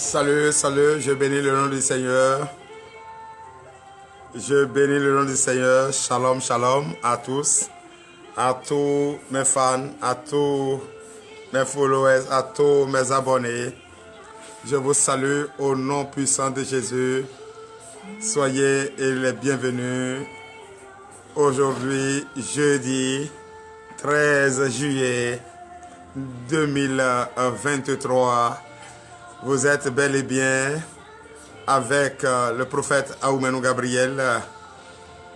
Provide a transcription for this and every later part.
Salut, salut, je bénis le nom du Seigneur. Je bénis le nom du Seigneur. Shalom, shalom à tous mes fans, à tous mes followers, à tous mes abonnés. Je vous salue au nom puissant de Jésus. Soyez les bienvenus. Aujourd'hui, jeudi 13 juillet 2023. Vous êtes bel et bien avec le prophète Aoumenou Gabriel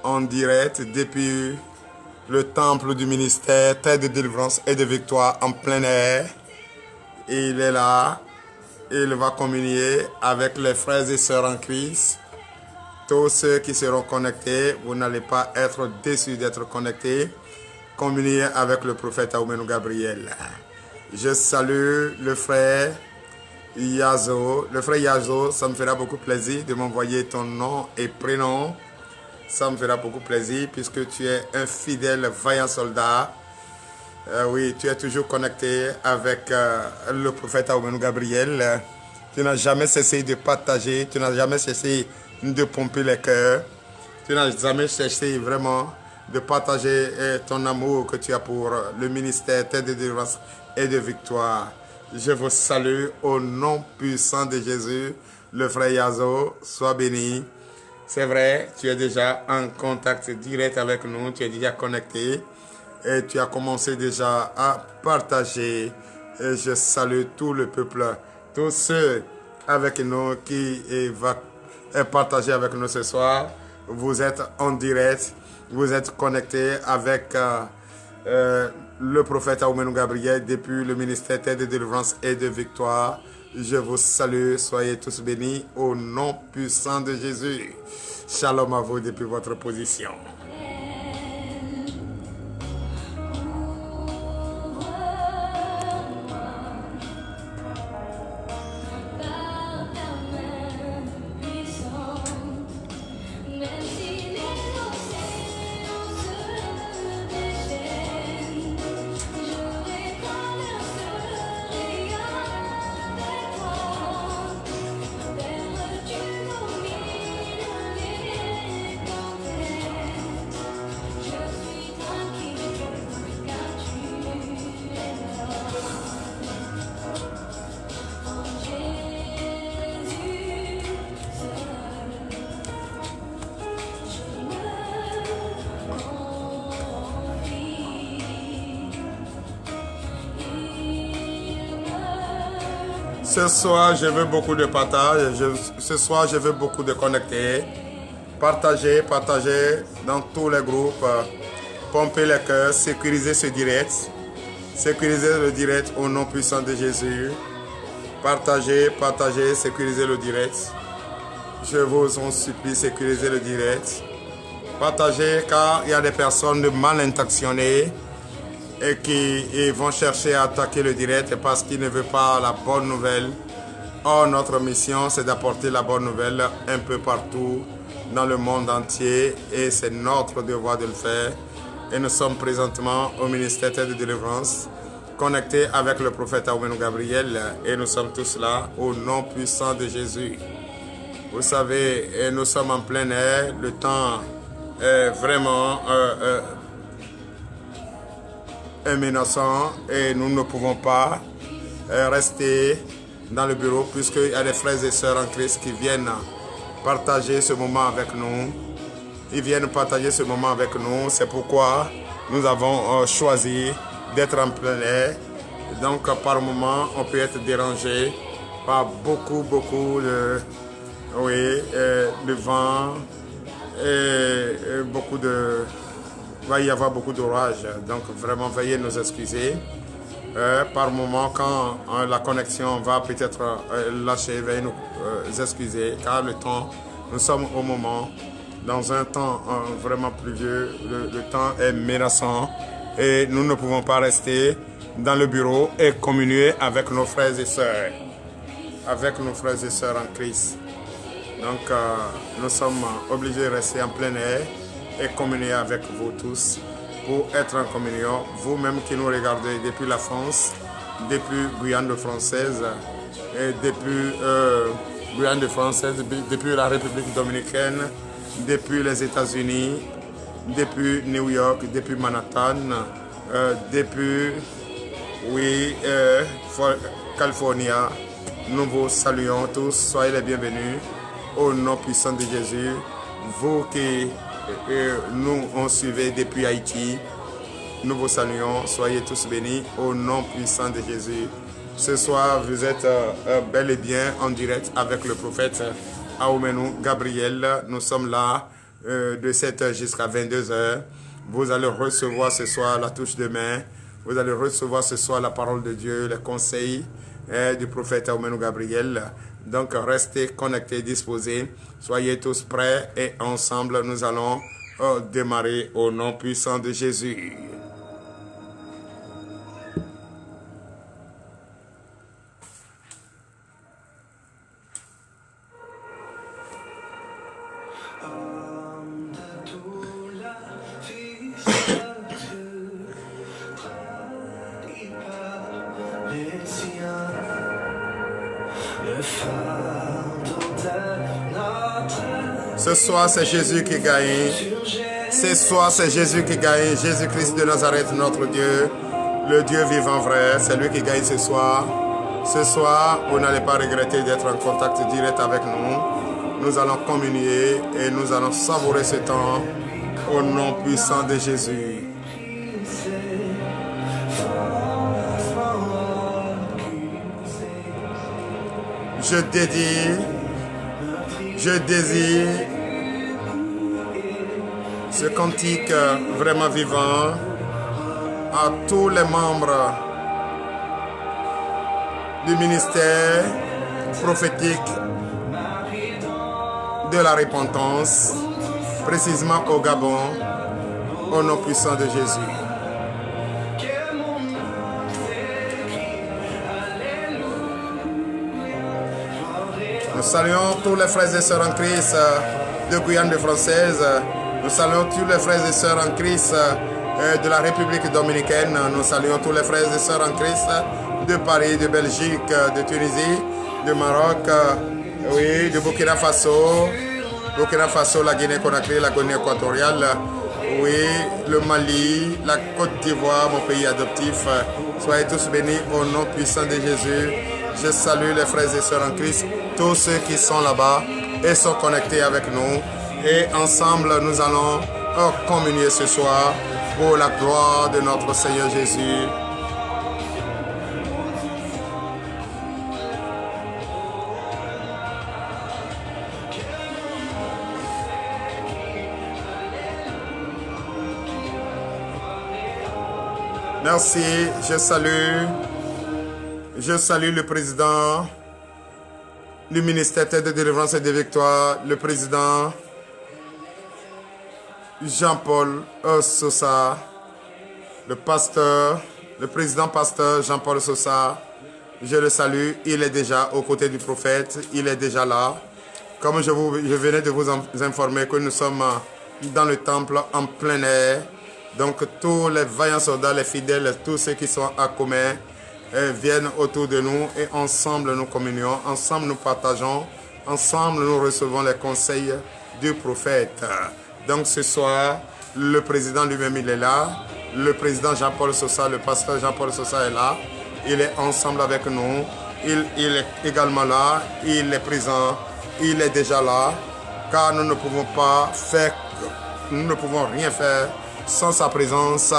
en direct depuis le temple du ministère Terre de délivrance et de victoire en plein air. Il est là, il va communier avec les frères et sœurs en Christ. Tous ceux qui seront connectés, vous n'allez pas être déçus d'être connectés. Communier avec le prophète Aoumenou Gabriel. Je salue le frère Yazo. Le frère Yazo, ça me fera beaucoup plaisir de m'envoyer ton nom et prénom. Ça me fera beaucoup plaisir puisque tu es un fidèle, vaillant soldat. Oui, tu es toujours connecté avec le prophète Aoumenou Gabriel. Tu n'as jamais cessé de partager, tu n'as jamais cessé de pomper les cœurs. Tu n'as jamais cessé vraiment de partager ton amour que tu as pour le ministère Terre de délivrance et de victoire. Je vous salue au nom puissant de Jésus. Le frère Yazo, sois béni. C'est vrai, tu es déjà en contact direct avec nous, tu es déjà connecté et tu as commencé déjà à partager. Et je salue tout le peuple, tous ceux avec nous qui vont partager avec nous ce soir. Vous êtes en direct, vous êtes connectés avec le prophète Aoumenou Gabriel depuis le ministère Terre de délivrance et de victoire. Je vous salue, soyez tous bénis au nom puissant de Jésus. Shalom à vous depuis votre position. Ce soir, je veux beaucoup de partage. Ce soir, je veux beaucoup de connecter. Partager dans tous les groupes. Pomper les cœurs, sécuriser ce direct. Sécuriser le direct au nom puissant de Jésus. Partager, sécuriser le direct. Je vous en supplie, sécuriser le direct. Partager car il y a des personnes mal intentionnées et qui vont chercher à attaquer le direct parce qu'ils ne veulent pas la bonne nouvelle. Or, notre mission, c'est d'apporter la bonne nouvelle un peu partout dans le monde entier et c'est notre devoir de le faire. Et nous sommes présentement au ministère de délivrance, connectés avec le prophète Aoumenou Gabriel et nous sommes tous là au nom puissant de Jésus. Vous savez, nous sommes en plein air, le temps est vraiment menaçant et nous ne pouvons pas rester dans le bureau puisqu'il y a des frères et sœurs en Christ qui viennent partager ce moment avec nous. Ils viennent partager ce moment avec nous. C'est pourquoi nous avons choisi d'être en plein air. Donc par moment, on peut être dérangé par beaucoup de vent et beaucoup de... Il va y avoir beaucoup d'orage, donc vraiment veuillez nous excuser. Par moment, quand la connexion va peut-être lâcher, veuillez nous excuser, car le temps, nous sommes au moment, dans un temps vraiment pluvieux, le temps est menaçant et nous ne pouvons pas rester dans le bureau et communier avec nos frères et sœurs, en Christ. Donc, nous sommes obligés de rester en plein air et communier avec vous tous pour être en communion. Vous-même qui nous regardez depuis la France, depuis Guyane française, et depuis Guyane de Française, depuis la République dominicaine, depuis les États-Unis, depuis New York, depuis Manhattan, depuis California. Nous vous saluons tous, soyez les bienvenus au nom puissant de Jésus. Vous qui nous ont suivis depuis Haïti, nous vous saluons, soyez tous bénis au nom puissant de Jésus. Ce soir, vous êtes bel et bien en direct avec le prophète Aoumenou Gabriel. Nous sommes là de 7h jusqu'à 22h. Vous allez recevoir ce soir la touche de main. Vous allez recevoir ce soir la parole de Dieu, les conseils du prophète Aoumenou Gabriel. Donc, restez connectés, disposés. Soyez tous prêts et ensemble, nous allons démarrer au nom puissant de Jésus. Ce soir, c'est Jésus qui gagne. Ce soir, c'est Jésus qui gagne. Jésus-Christ de Nazareth, notre Dieu, le Dieu vivant vrai, c'est lui qui gagne ce soir. Ce soir, vous n'allez pas regretter d'être en contact direct avec nous. Nous allons communier et nous allons savourer ce temps au nom puissant de Jésus. Je dédie, je désire ce cantique vraiment vivant à tous les membres du ministère prophétique de la repentance, précisément au Gabon, au nom puissant de Jésus. Nous saluons tous les frères et sœurs en Christ de Guyane de Française. Nous saluons tous les frères et sœurs en Christ de la République dominicaine. Nous saluons tous les frères et sœurs en Christ de Paris, de Belgique, de Tunisie, de Maroc, de Burkina Faso, la Guinée-Conakry, la Guinée équatoriale, le Mali, la Côte d'Ivoire, mon pays adoptif. Soyez tous bénis au nom puissant de Jésus. Je salue les frères et sœurs en Christ, tous ceux qui sont là-bas et sont connectés avec nous. Et ensemble, nous allons communier ce soir pour la gloire de notre Seigneur Jésus. Merci, je salue le président du ministère de délivrance et de victoire, le président Jean-Paul Sosa, le président pasteur Jean-Paul Sosa. Je le salue, il est déjà aux côtés du prophète, il est déjà là. Comme je venais de vous informer que nous sommes dans le temple en plein air. Donc tous les vaillants soldats, les fidèles, tous ceux qui sont à commun viennent autour de nous et ensemble nous communions, ensemble nous partageons, ensemble nous recevons les conseils du prophète. Donc ce soir, le président lui-même il est là, le président Jean-Paul Sosa, le pasteur Jean-Paul Sosa est là, il est ensemble avec nous, il est également là, il est présent, il est déjà là, car nous ne pouvons rien faire sans sa présence.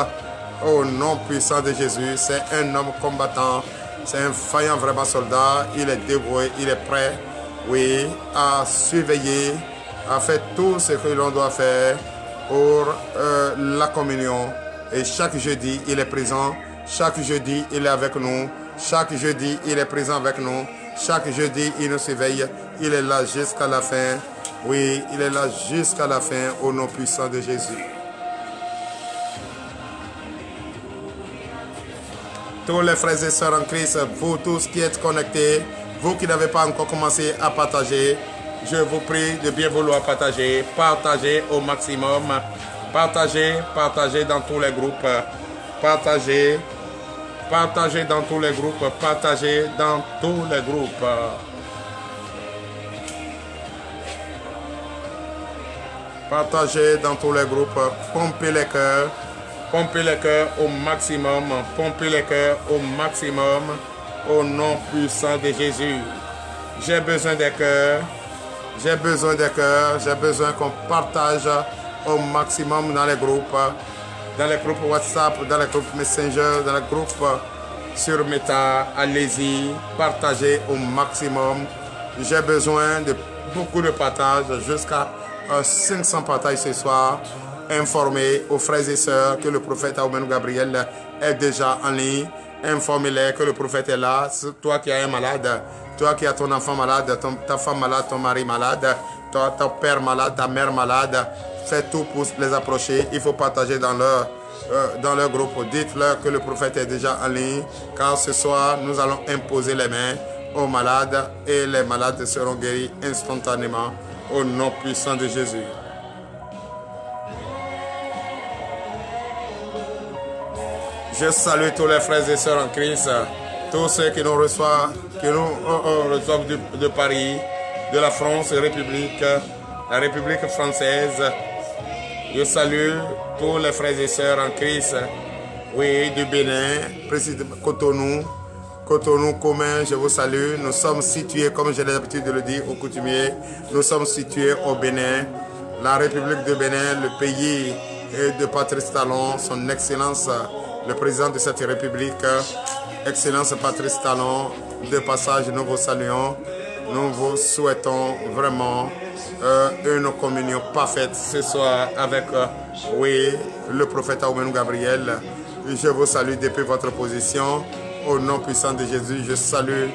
Au nom puissant de Jésus, c'est un homme combattant, c'est un vaillant vraiment soldat, il est dévoué, il est prêt, à surveiller, à faire tout ce que l'on doit faire pour la communion. Et chaque jeudi, il est présent, chaque jeudi, il est avec nous, chaque jeudi, il est présent avec nous, chaque jeudi, il nous surveille, il est là jusqu'à la fin. Oui, il est là jusqu'à la fin, au nom puissant de Jésus. Tous les frères et sœurs en Christ, vous tous qui êtes connectés, vous qui n'avez pas encore commencé à partager, je vous prie de bien vouloir partager. Partagez au maximum. Partagez dans tous les groupes. Partagez Partagez dans tous les groupes. Partagez dans tous les groupes. Partagez dans tous les groupes. Pompez les cœurs. Pompez les cœurs au maximum. Pompez les cœurs au maximum. Au nom puissant de Jésus. J'ai besoin des cœurs. J'ai besoin des cœurs. J'ai besoin qu'on partage au maximum dans les groupes. Dans les groupes WhatsApp, dans les groupes Messenger, dans les groupes sur Meta. Allez-y, partagez au maximum. J'ai besoin de beaucoup de partages, jusqu'à 500 partages ce soir. Informez aux frères et sœurs que le prophète Aoumenou Gabriel est déjà en ligne. Informez-les que le prophète est là. Toi qui as un malade, toi qui as ton enfant malade, ta femme malade, ton mari malade, ton père malade, ta mère malade, faites tout pour les approcher. Il faut partager dans leur groupe. Dites-leur que le prophète est déjà en ligne, car ce soir, nous allons imposer les mains aux malades et les malades seront guéris instantanément au nom puissant de Jésus. Je salue tous les frères et sœurs en Christ, tous ceux qui nous reçoivent, de Paris, de la France, la République française. Je salue tous les frères et sœurs en Christ, oui, du Bénin, précisément Cotonou, commun, je vous salue. Nous sommes situés, comme j'ai l'habitude de le dire aux coutumiers, nous sommes situés au Bénin, la République du Bénin, le pays de Patrice Talon, son Excellence, le président de cette République, Excellence Patrice Talon. De passage, nous vous saluons. Nous vous souhaitons vraiment une communion parfaite ce soir avec, le prophète Aoumenou Gabriel. Je vous salue depuis votre position. Au nom puissant de Jésus, je salue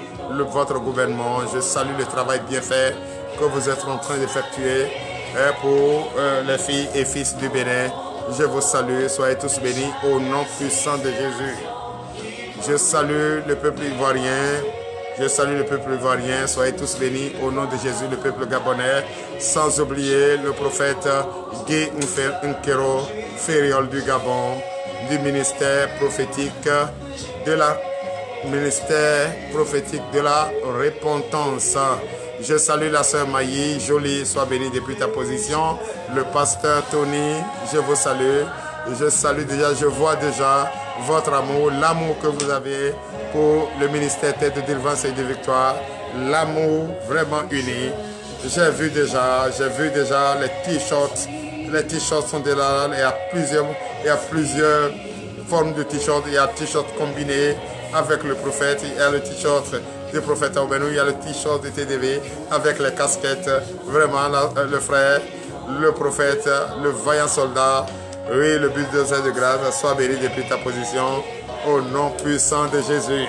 votre gouvernement. Je salue le travail bien fait que vous êtes en train d'effectuer pour les filles et fils du Bénin. Je vous salue. Soyez tous bénis au nom puissant de Jésus. Je salue le peuple ivoirien. Je salue le peuple ivoirien. Soyez tous bénis au nom de Jésus, le peuple gabonais. Sans oublier le prophète Guy Nkero, Fériol du Gabon, du ministère prophétique de la repentance. Je salue la sœur Maï, jolie, sois bénie depuis ta position. Le pasteur Tony, je vous salue. Je salue déjà, je vois déjà votre amour, l'amour que vous avez pour le ministère Tête de délivrance et de victoire, l'amour vraiment uni. J'ai vu déjà les t-shirts. Les t-shirts sont déjà là, il y a plusieurs formes de t-shirts. Il y a t-shirt combiné avec le prophète, il y a le t-shirt du prophète Aoumenou, il y a le t-shirt de TDV avec les casquettes. Vraiment, le frère, le prophète, le vaillant soldat, oui, le bulldozer de grâce, sois béni depuis ta position au nom puissant de Jésus.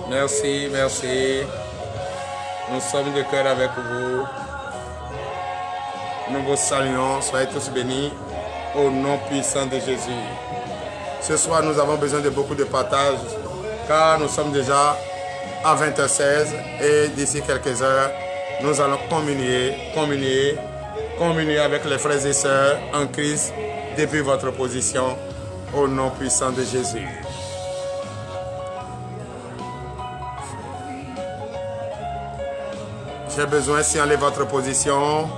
Merci, merci. Nous sommes de cœur avec vous. Nous vous saluons. Soyez tous bénis au nom puissant de Jésus. Ce soir, nous avons besoin de beaucoup de partage car nous sommes déjà à 20h16 et d'ici quelques heures, nous allons communier avec les frères et sœurs en Christ depuis votre position au nom puissant de Jésus. J'ai besoin, si allez votre position.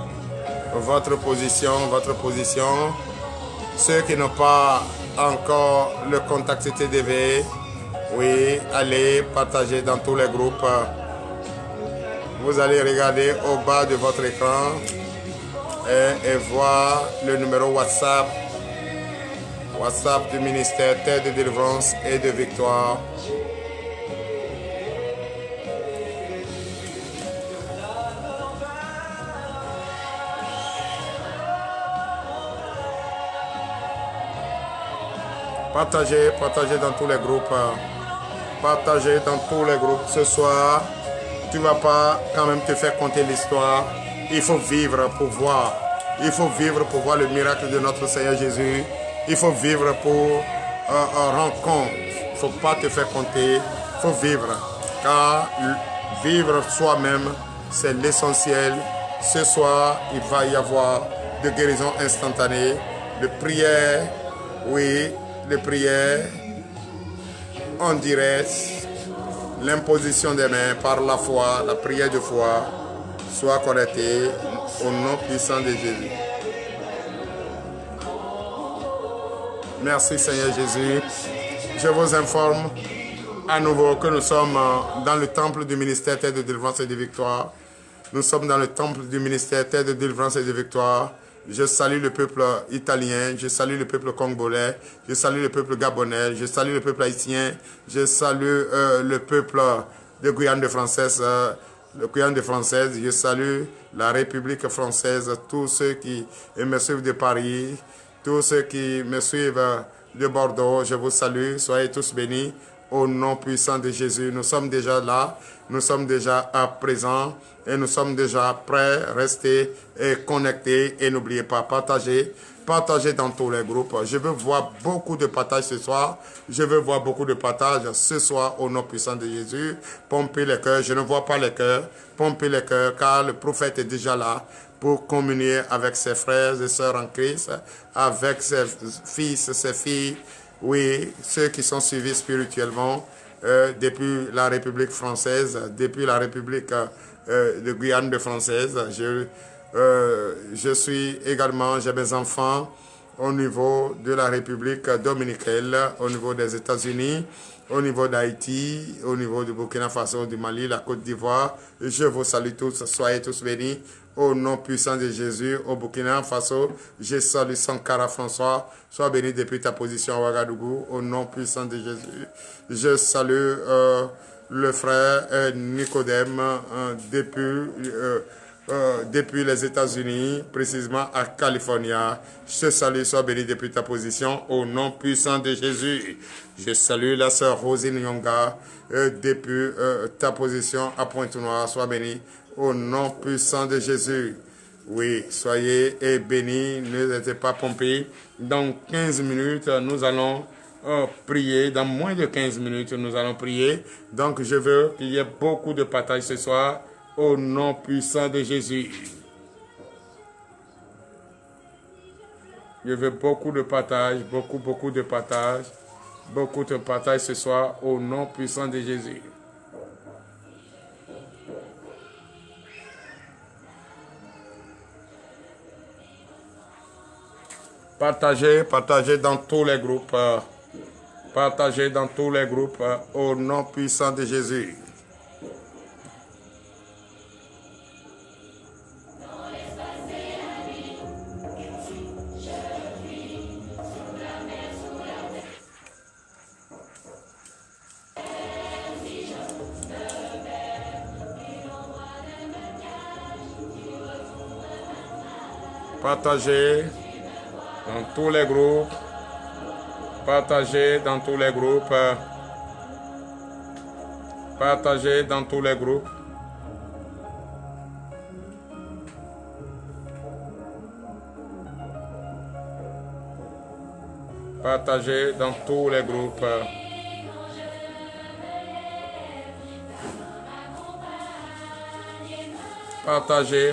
Ceux qui n'ont pas encore le contact TDV, oui, allez partager dans tous les groupes. Vous allez regarder au bas de votre écran et voir le numéro WhatsApp du ministère Terre de délivrance et de victoire. Partagez dans tous les groupes. Partagez dans tous les groupes. Ce soir, Tu ne vas pas quand même te faire compter l'histoire. Il faut vivre pour voir. Il faut vivre pour voir le miracle de notre Seigneur Jésus. Il faut vivre pour rendre compte. Il ne faut pas te faire compter. Il faut vivre. Car vivre soi-même, c'est l'essentiel. Ce soir, il va y avoir de guérison instantanée, de prières, oui, de prières en direct, l'imposition des mains par la foi, la prière de foi, soit connectée au nom puissant de Jésus. Merci Seigneur Jésus. Je vous informe à nouveau que nous sommes dans le temple du ministère Terre de délivrance et de victoire. Nous sommes dans le temple du ministère Terre de délivrance et de victoire. Je salue le peuple italien, je salue le peuple congolais, je salue le peuple gabonais, je salue le peuple haïtien, je salue le peuple de Guyane de Française, je salue la République française, tous ceux qui me suivent de Paris, tous ceux qui me suivent de Bordeaux, je vous salue, soyez tous bénis au nom puissant de Jésus. Nous sommes déjà là, nous sommes déjà à présent et nous sommes déjà prêts. Restez connectés et n'oubliez pas, partagez dans tous les groupes. Je veux voir beaucoup de partage ce soir. Je veux voir beaucoup de partage ce soir au nom puissant de Jésus. Pompez les cœurs, je ne vois pas les cœurs. Pompez les cœurs car le prophète est déjà là pour communier avec ses frères et sœurs en Christ, avec ses fils, ses filles, oui, ceux qui sont suivis spirituellement depuis la République française, depuis la République de Guyane de Française. Je suis également, j'ai mes enfants au niveau de la République dominicaine, au niveau des États-Unis, au niveau d'Haïti, au niveau du Burkina Faso, du Mali, la Côte d'Ivoire. Je vous salue tous, soyez tous bénis. Au nom puissant de Jésus, au Burkina Faso, je salue Sankara François. Sois béni depuis ta position à Ouagadougou. Au nom puissant de Jésus, je salue le frère Nicodème depuis les États-Unis, précisément à Californie. Je salue, sois béni depuis ta position. Au nom puissant de Jésus, je salue la sœur Rosine Nyonga depuis ta position à Pointe-Noire. Sois béni. Au nom puissant de Jésus. Oui, soyez bénis, ne n'êtes pas pompés. Dans 15 minutes, nous allons prier. Dans moins de 15 minutes, nous allons prier. Donc, je veux qu'il y ait beaucoup de partage ce soir. Au nom puissant de Jésus. Je veux beaucoup de partage, beaucoup de partage. Beaucoup de partage ce soir. Au nom puissant de Jésus. Partagez dans tous les groupes. Partagez dans tous les groupes au nom puissant de Jésus. Partagez dans tous les groupes. Partagez dans tous les groupes. Partagez dans tous les groupes. Partagez dans tous les groupes. Partagez.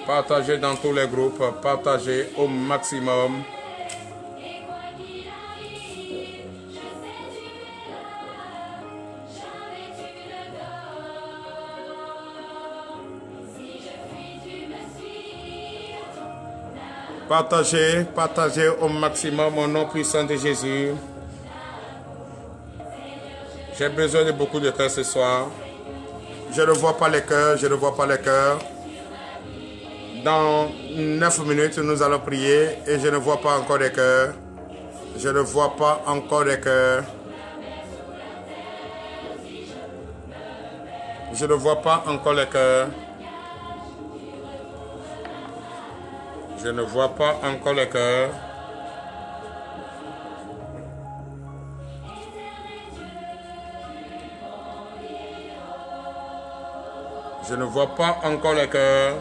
Partagez dans tous les groupes, partagez au maximum. Partagez au maximum au nom puissant de Jésus. J'ai besoin de beaucoup de cœurs ce soir. Je ne vois pas les cœurs, Dans 9 minutes, nous allons prier et je ne vois pas encore les cœurs. Je ne vois pas encore les cœurs. Je ne vois pas encore les cœurs. Je ne vois pas encore les cœurs.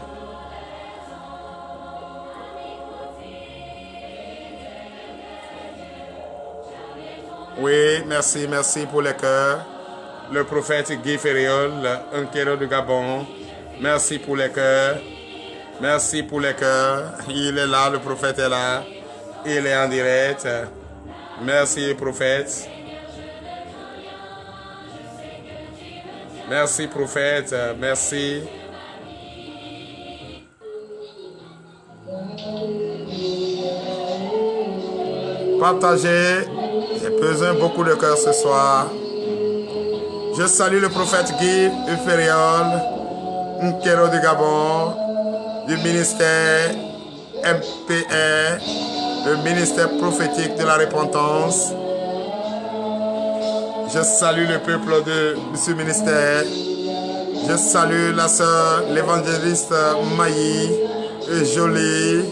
Oui, merci, merci pour les cœurs. Le prophète Guy Ferriol, un kéro du Gabon. Merci pour les cœurs. Merci pour les cœurs. Il est là, le prophète est là. Il est en direct. Merci, prophète. Merci, prophète. Merci. Partagez. J'ai besoin beaucoup de cœur ce soir. Je salue le prophète Guy Ferriol, un kéro du Gabon, du ministère MPR, le ministère prophétique de la repentance. Je salue le peuple de ce ministère. Je salue la sœur, l'évangéliste Maï, Jolie.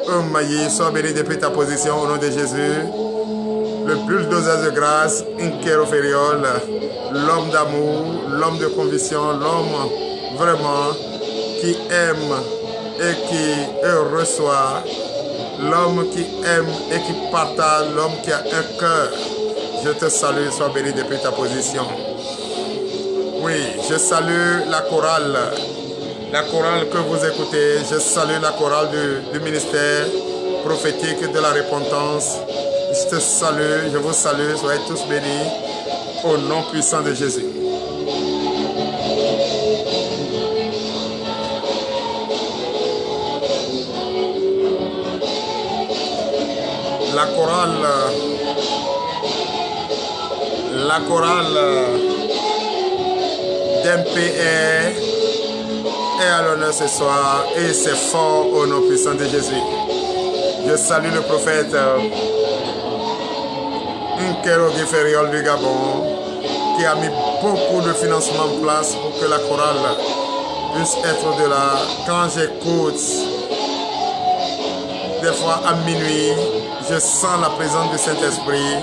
Oh Maï, sois béni depuis ta position au nom de Jésus. Le bulldozer de grâce, Nkero Ferriol, l'homme d'amour, l'homme de conviction, l'homme vraiment qui aime et qui reçoit, l'homme qui aime et qui partage, l'homme qui a un cœur. Je te salue, sois béni depuis ta position. Oui, je salue la chorale que vous écoutez. Je salue la chorale du ministère prophétique de la repentance. Je te salue, je vous salue, soyez tous bénis au nom puissant de Jésus. La chorale d'MPR est à l'honneur ce soir et c'est fort au nom puissant de Jésus. Je salue le prophète Nkero Guy Ferriol du Gabon qui a mis beaucoup de financement en place pour que la chorale puisse être de là. Quand j'écoute, des fois à minuit, je sens la présence du Saint-Esprit.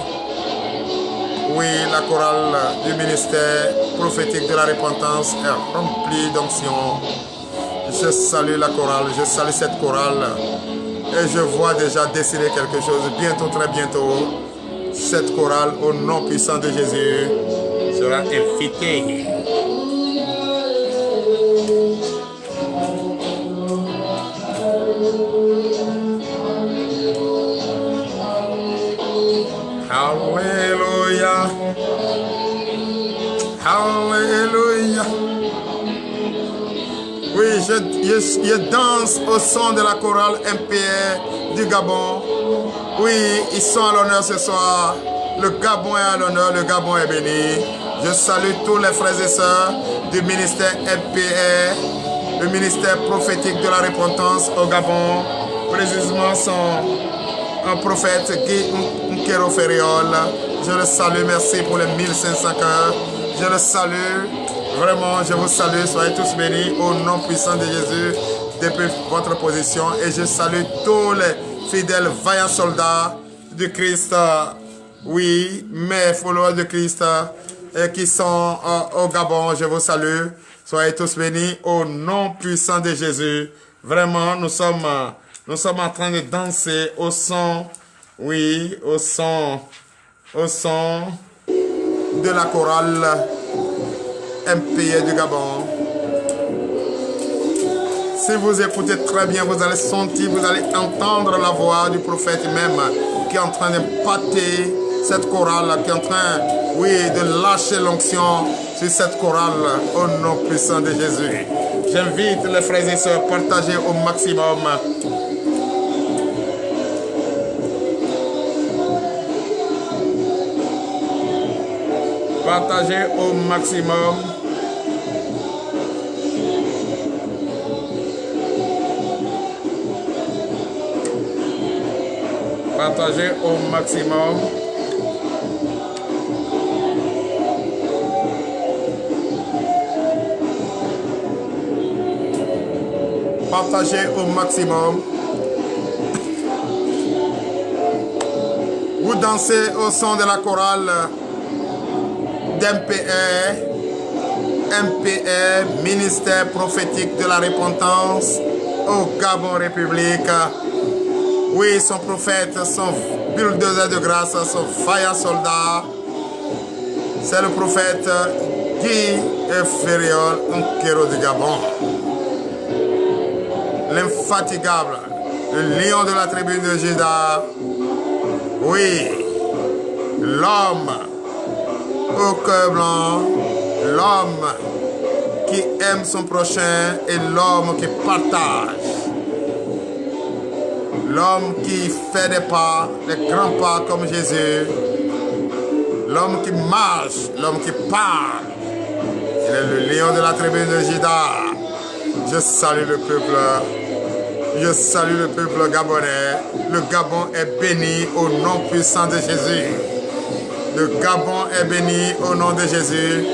Oui, la chorale du ministère prophétique de la repentance est remplie d'onction. Je salue la chorale, je salue cette chorale et je vois déjà dessiner quelque chose. Bientôt, très bientôt, cette chorale au nom puissant de Jésus sera infitée. Alléluia. Alléluia. Oui, je danse au son de la chorale MPR du Gabon. Oui, ils sont à l'honneur ce soir. Le Gabon est à l'honneur, le Gabon est béni. Je salue tous les frères et sœurs du ministère MPR, le ministère prophétique de la repentance au Gabon. Précisément son prophète Guy Nkero Ferriol. Je le salue, merci pour les 1500 cœurs. Je le salue, vraiment, je vous salue. Soyez tous bénis au nom puissant de Jésus depuis votre position. Et je salue tous les fidèles vaillants soldats du Christ. Oui, mes followers de Christ qui sont au Gabon, je vous salue. Soyez tous bénis au nom puissant de Jésus. Vraiment, nous sommes en train de danser au son, oui, au son de la chorale MPR du Gabon. Si vous écoutez très bien, vous allez sentir, vous allez entendre la voix du prophète même qui est en train d'impacter cette chorale, qui est en train, oui, de lâcher l'onction sur cette chorale au nom puissant de Jésus. J'invite les frères et sœurs à partager au maximum. Partagez au maximum. Partagez au maximum. Partagez au maximum. Vous dansez au son de la chorale d'MPR, Ministère prophétique de la repentance au Gabon République. Oui, son prophète, son bulldozer de grâce, son fire soldat, c'est le prophète Guy Fériol Nkero du Gabon. L'infatigable, le lion de la tribu de Juda. Oui, l'homme au cœur blanc, l'homme qui aime son prochain et l'homme qui partage. L'homme qui fait des pas, des grands pas comme Jésus. L'homme qui marche, l'homme qui parle. Il est le lion de la tribu de Juda. Je salue le peuple. Je salue le peuple gabonais. Le Gabon est béni au nom puissant de Jésus. Le Gabon est béni au nom de Jésus.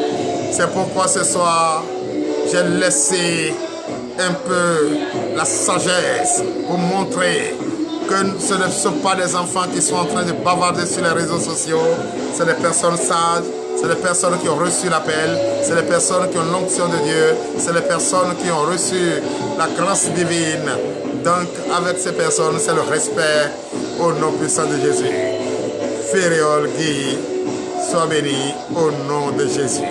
C'est pourquoi ce soir, j'ai laissé un peu la sagesse pour montrer que ce ne sont pas des enfants qui sont en train de bavarder sur les réseaux sociaux. C'est des personnes sages, c'est des personnes qui ont reçu l'appel, c'est des personnes qui ont l'onction de Dieu, c'est des personnes qui ont reçu la grâce divine. Donc, avec ces personnes, c'est le respect au nom puissant de Jésus. Fériol Guy, sois béni au nom de Jésus.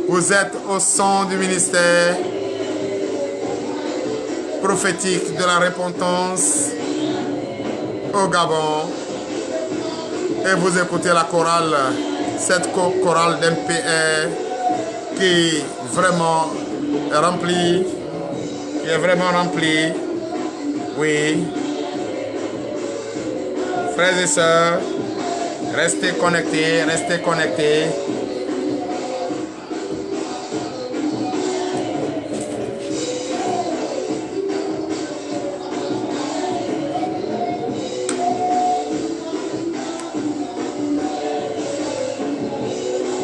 Vous êtes au son du ministère prophétique de la repentance au Gabon et vous écoutez la chorale, cette chorale d'MPR qui vraiment est remplie, oui. Frères et sœurs, restez connectés, restez connectés.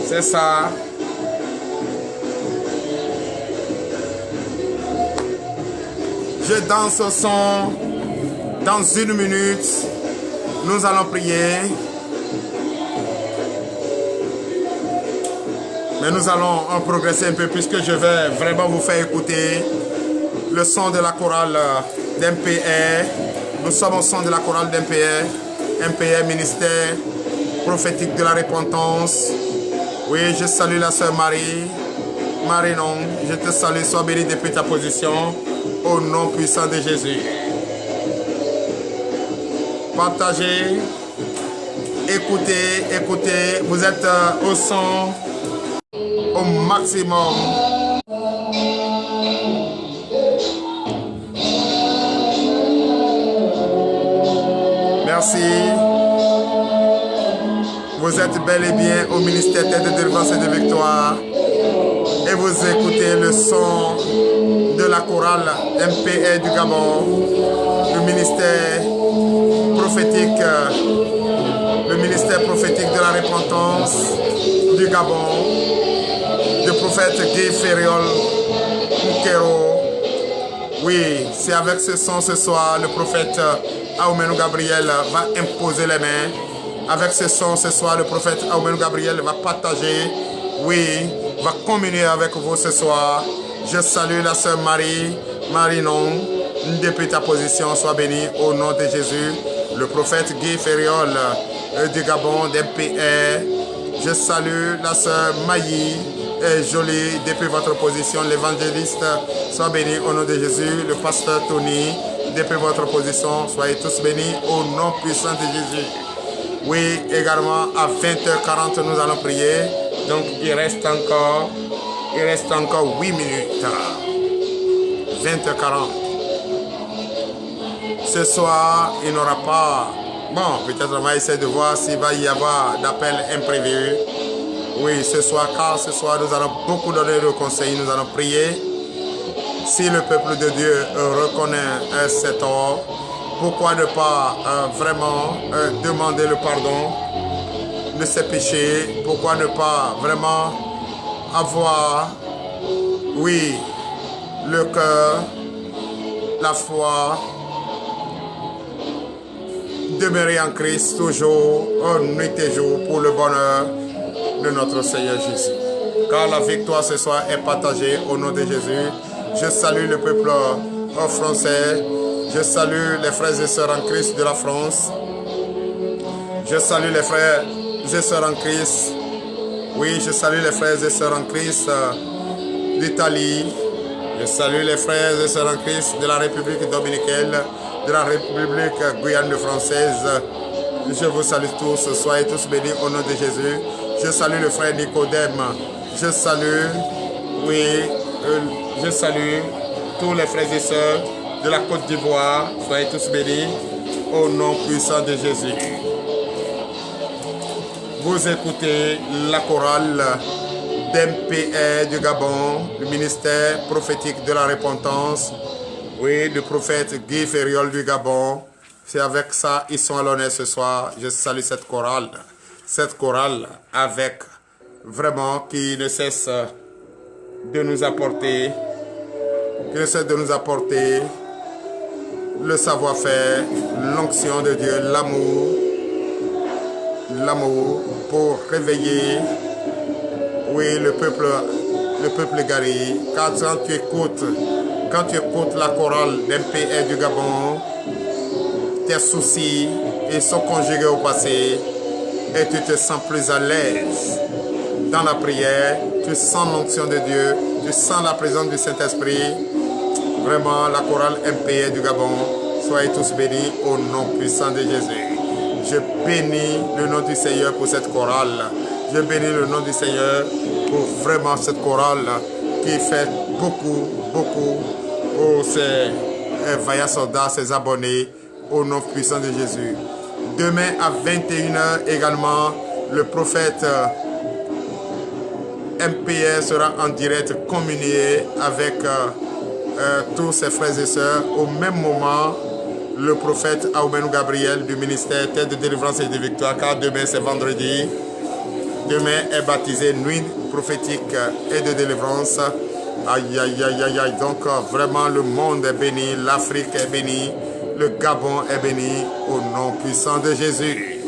C'est ça. Je danse au son. Dans une minute, nous allons prier. Mais nous allons en progresser un peu puisque je vais vraiment vous faire écouter le son de la chorale d'MPR. Nous sommes au son de la chorale d'MPR. MPR, ministère prophétique de la repentance. Oui, je salue la sœur Marie. Marie, non, je te salue, sois bénie depuis ta position, au nom puissant de Jésus. Partagez, écoutez, écoutez, vous êtes au son, au maximum. Merci. Vous êtes bel et bien au ministère Tête de délivrance et de victoire. Et vous écoutez le son de la chorale MPR du Gabon, le ministère prophétique de la repentance du Gabon, le prophète Guy Fériol Nkero. Oui, c'est avec ce son ce soir, le prophète Aoumenou Gabriel va imposer les mains. Avec ce son ce soir, le prophète Aoumenou Gabriel va partager, oui, va communier avec vous ce soir. Je salue la sœur Marie, non, depuis ta position, sois bénie au nom de Jésus. Le prophète Guy Fériol du Gabon, d'MPR. Je salue la sœur Maï, jolie, depuis votre position. L'évangéliste, sois béni au nom de Jésus. Le pasteur Tony, depuis votre position, soyez tous bénis au nom puissant de Jésus. Oui, également à 20h40, nous allons prier. Donc, il reste encore 8 minutes. 20h40. Ce soir, il n'y aura pas... Bon, peut-être on va essayer de voir s'il va y avoir d'appels imprévus. Oui, ce soir, car ce soir, nous allons beaucoup donner de conseils, nous allons prier. Si le peuple de Dieu reconnaît cet tort, pourquoi ne pas vraiment demander le pardon de ses péchés? Pourquoi ne pas vraiment avoir, oui, le cœur, la foi, demeurer en Christ toujours, nuit et jour, pour le bonheur de notre Seigneur Jésus. Car la victoire ce soir est partagée au nom de Jésus. Je salue le peuple français. Je salue les frères et sœurs en Christ de la France. Je salue les frères et sœurs en Christ. Oui, je salue les frères et sœurs en Christ d'Italie. Je salue les frères et sœurs en Christ de la République dominicaine, de la République Guyane française. Je vous salue tous. Soyez tous bénis au nom de Jésus. Je salue le frère Nicodème. Je salue, oui, je salue tous les frères et sœurs de la Côte d'Ivoire. Soyez tous bénis au nom puissant de Jésus. Vous écoutez la chorale d'MPR du Gabon, le ministère prophétique de la repentance, oui, le prophète Guy Ferriol du Gabon. C'est avec ça, ils sont à l'honneur ce soir. Je salue cette chorale avec vraiment qui ne cesse de nous apporter, le savoir-faire, l'onction de Dieu, l'amour pour réveiller, oui, le peuple égaré. Car quand tu écoutes la chorale d'MPR du Gabon, tes soucis ils sont conjugués au passé et tu te sens plus à l'aise dans la prière, tu sens l'onction de Dieu, tu sens la présence du Saint-Esprit. Vraiment, la chorale MPR du Gabon, soyez tous bénis au nom puissant de Jésus. Je bénis le nom du Seigneur pour cette chorale. Je bénis le nom du Seigneur pour vraiment cette chorale qui fait beaucoup pour ses vaillants soldats, ses abonnés, au nom puissant de Jésus. Demain à 21 h également, le prophète MPR sera en direct communié avec tous ses frères et sœurs. Au même moment, le prophète Aoumenou Gabriel du ministère Terre de délivrance et de victoire, car demain c'est vendredi. Demain est baptisé nuit prophétique et de délivrance. Aïe, aïe, aïe, aïe, aïe. Donc vraiment le monde est béni, l'Afrique est bénie, le Gabon est béni au nom puissant de Jésus.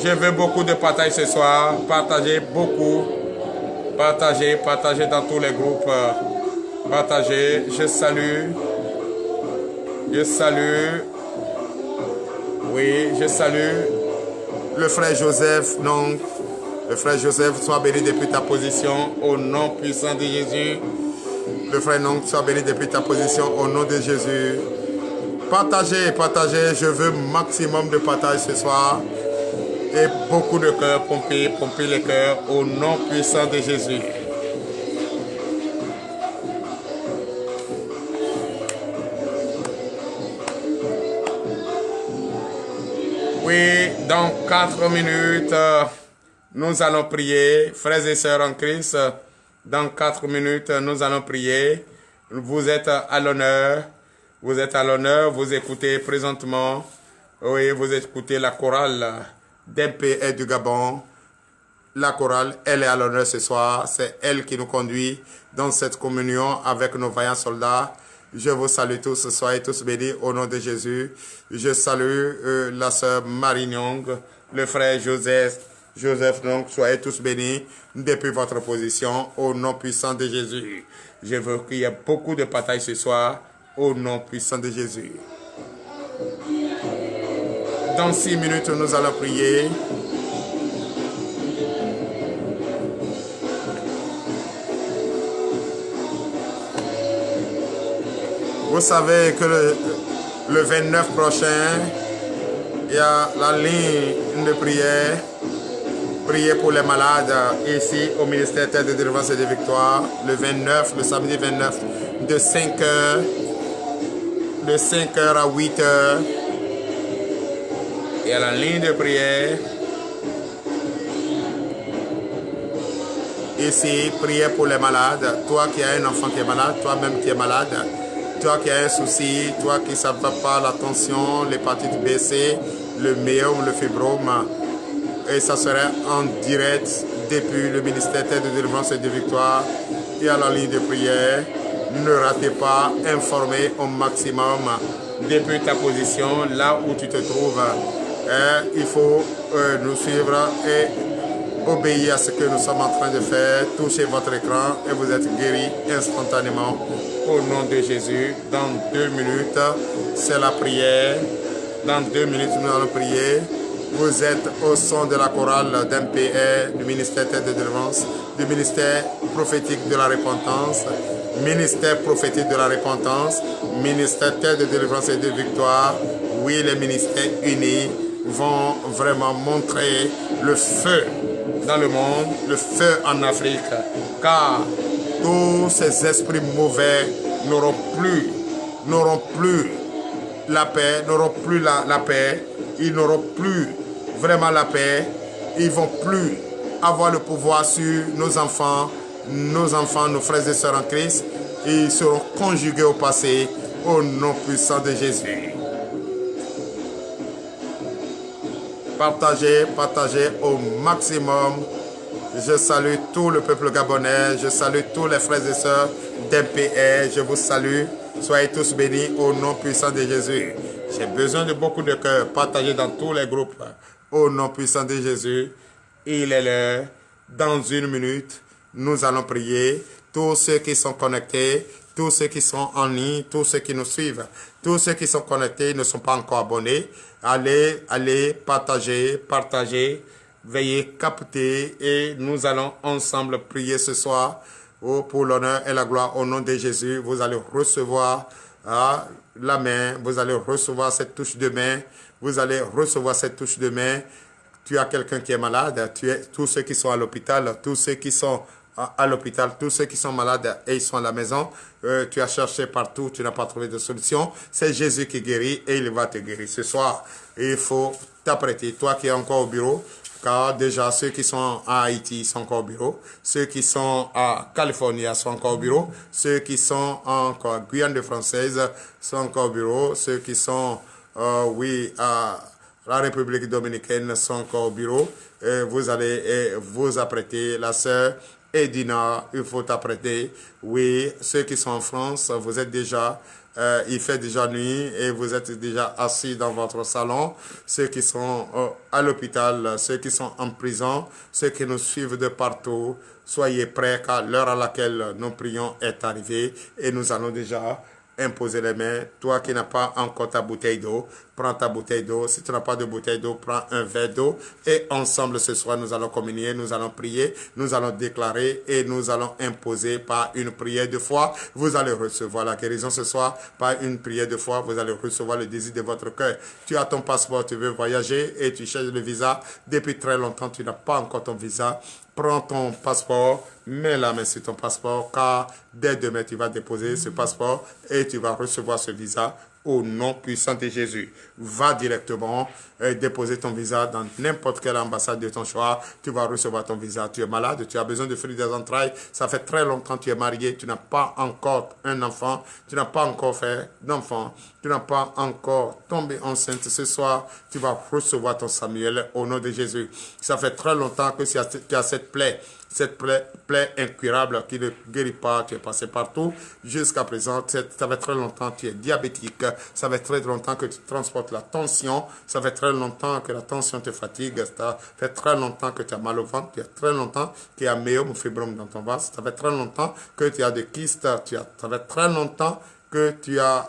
Je veux beaucoup de partage ce soir, partagez beaucoup, partagez dans tous les groupes, partagez. Je salue, oui, je salue le frère Joseph. Donc, le frère Joseph, sois béni depuis ta position au nom puissant de Jésus. Le frère non, sois béni depuis ta position au nom de Jésus. Partagez, je veux maximum de partage ce soir. Et beaucoup de cœurs, pomper les cœurs au nom puissant de Jésus. Oui, dans 4 minutes, nous allons prier. Frères et sœurs en Christ, dans 4 minutes, nous allons prier. Vous êtes à l'honneur. Vous écoutez présentement. Oui, vous écoutez la chorale d'MPR du Gabon. La chorale, elle est à l'honneur ce soir. C'est elle qui nous conduit dans cette communion avec nos vaillants soldats. Je vous salue tous, soyez tous bénis au nom de Jésus. Je salue la sœur Marie Nyong, le frère Joseph donc soyez tous bénis depuis votre position au nom puissant de Jésus. Je veux qu'il y ait beaucoup de partage ce soir au nom puissant de Jésus. Dans 6 minutes, nous allons prier. Vous savez que le 29 prochain, il y a la ligne de prière. Prier pour les malades ici au ministère Terre de délivrance et de victoire. Le samedi 29, de 5 h à 8 h. Il y a la ligne de prière. Ici, prier pour les malades. Toi qui as un enfant qui est malade, toi-même qui es malade. Toi qui as un souci, toi qui ne savais pas la tension, l'hépatite B, C, le myome, le fibrome. Et ça serait en direct depuis le ministère de délivrance et de victoire et à la ligne de prière. Ne ratez pas, informez au maximum depuis ta position, là où tu te trouves. Il faut nous suivre et obéir à ce que nous sommes en train de faire. Touchez votre écran et vous êtes guéri instantanément au nom de Jésus. Dans 2 minutes, c'est la prière. Dans 2 minutes, nous allons prier. Vous êtes au son de la chorale d'MPR, du ministère de délivrance, du ministère prophétique de la repentance, ministère prophétique de la repentance, ministère de délivrance et de victoire. Oui, les ministères unis vont vraiment montrer le feu dans le monde, le feu en Afrique, car tous ces esprits mauvais n'auront plus la paix, n'auront plus la paix, ils n'auront plus vraiment la paix, ils vont plus avoir le pouvoir sur nos enfants, nos frères et sœurs en Christ, ils seront conjugués au passé, au nom puissant de Jésus. Partagez au maximum. Je salue tout le peuple gabonais, je salue tous les frères et sœurs d'MPR, je vous salue. Soyez tous bénis au nom puissant de Jésus. J'ai besoin de beaucoup de cœurs partagés dans tous les groupes au nom puissant de Jésus. Il est l'heure. Dans 1 minute, nous allons prier. Tous ceux qui sont connectés, tous ceux qui sont en ligne, tous ceux qui nous suivent, tous ceux qui sont connectés ne sont pas encore abonnés. Allez, partagez, veuillez capter et nous allons ensemble prier ce soir. Oh, pour l'honneur et la gloire au nom de Jésus, vous allez recevoir la main, vous allez recevoir cette touche de main, vous allez recevoir cette touche de main. Tu as quelqu'un qui est malade, tous ceux qui sont à l'hôpital, tous ceux qui sont à l'hôpital, tous ceux qui sont malades et ils sont à la maison, tu as cherché partout, tu n'as pas trouvé de solution. C'est Jésus qui guérit et il va te guérir. Ce soir, il faut t'apprêter, toi qui es encore au bureau, car déjà ceux qui sont à Haïti sont encore au bureau, ceux qui sont à Californie sont encore au bureau, ceux qui sont en Guyane française sont encore au bureau, ceux qui sont, à la République dominicaine sont encore au bureau. Vous allez vous apprêter, la sœur Edina, il faut t'apprêter. Oui, ceux qui sont en France, vous êtes déjà, il fait déjà nuit et vous êtes déjà assis dans votre salon. Ceux qui sont à l'hôpital, ceux qui sont en prison, ceux qui nous suivent de partout, soyez prêts car l'heure à laquelle nous prions est arrivée et nous allons déjà imposer les mains. Toi qui n'as pas encore ta bouteille d'eau, prends ta bouteille d'eau. Si tu n'as pas de bouteille d'eau, prends un verre d'eau. Et ensemble ce soir, nous allons communier, nous allons prier, nous allons déclarer et nous allons imposer par une prière de foi. Vous allez recevoir la guérison ce soir. Par une prière de foi, vous allez recevoir le désir de votre cœur. Tu as ton passeport, tu veux voyager et tu cherches le visa. Depuis très longtemps, tu n'as pas encore ton visa. Prends ton passeport, mets la main sur ton passeport, car dès demain, tu vas déposer ce passeport et tu vas recevoir ce visa au nom puissant de Jésus. Va directement déposer ton visa dans n'importe quelle ambassade de ton choix. Tu vas recevoir ton visa. Tu es malade, tu as besoin de fruits des entrailles. Ça fait très longtemps que tu es marié, tu n'as pas encore un enfant, tu n'as pas encore fait d'enfant, tu n'as pas encore tombé enceinte. Ce soir, tu vas recevoir ton Samuel au nom de Jésus. Ça fait très longtemps que tu as cette plaie incurable qui ne guérit pas, tu es passé partout. Jusqu'à présent, ça fait très longtemps que tu es diabétique, ça fait très longtemps que tu transportes la tension, ça fait très longtemps que la tension te fatigue, ça fait très longtemps que tu as mal au ventre, ça fait très longtemps qu'il y a myome dans ton ventre, ça fait très longtemps que tu as des kystes, ça fait très longtemps que tu as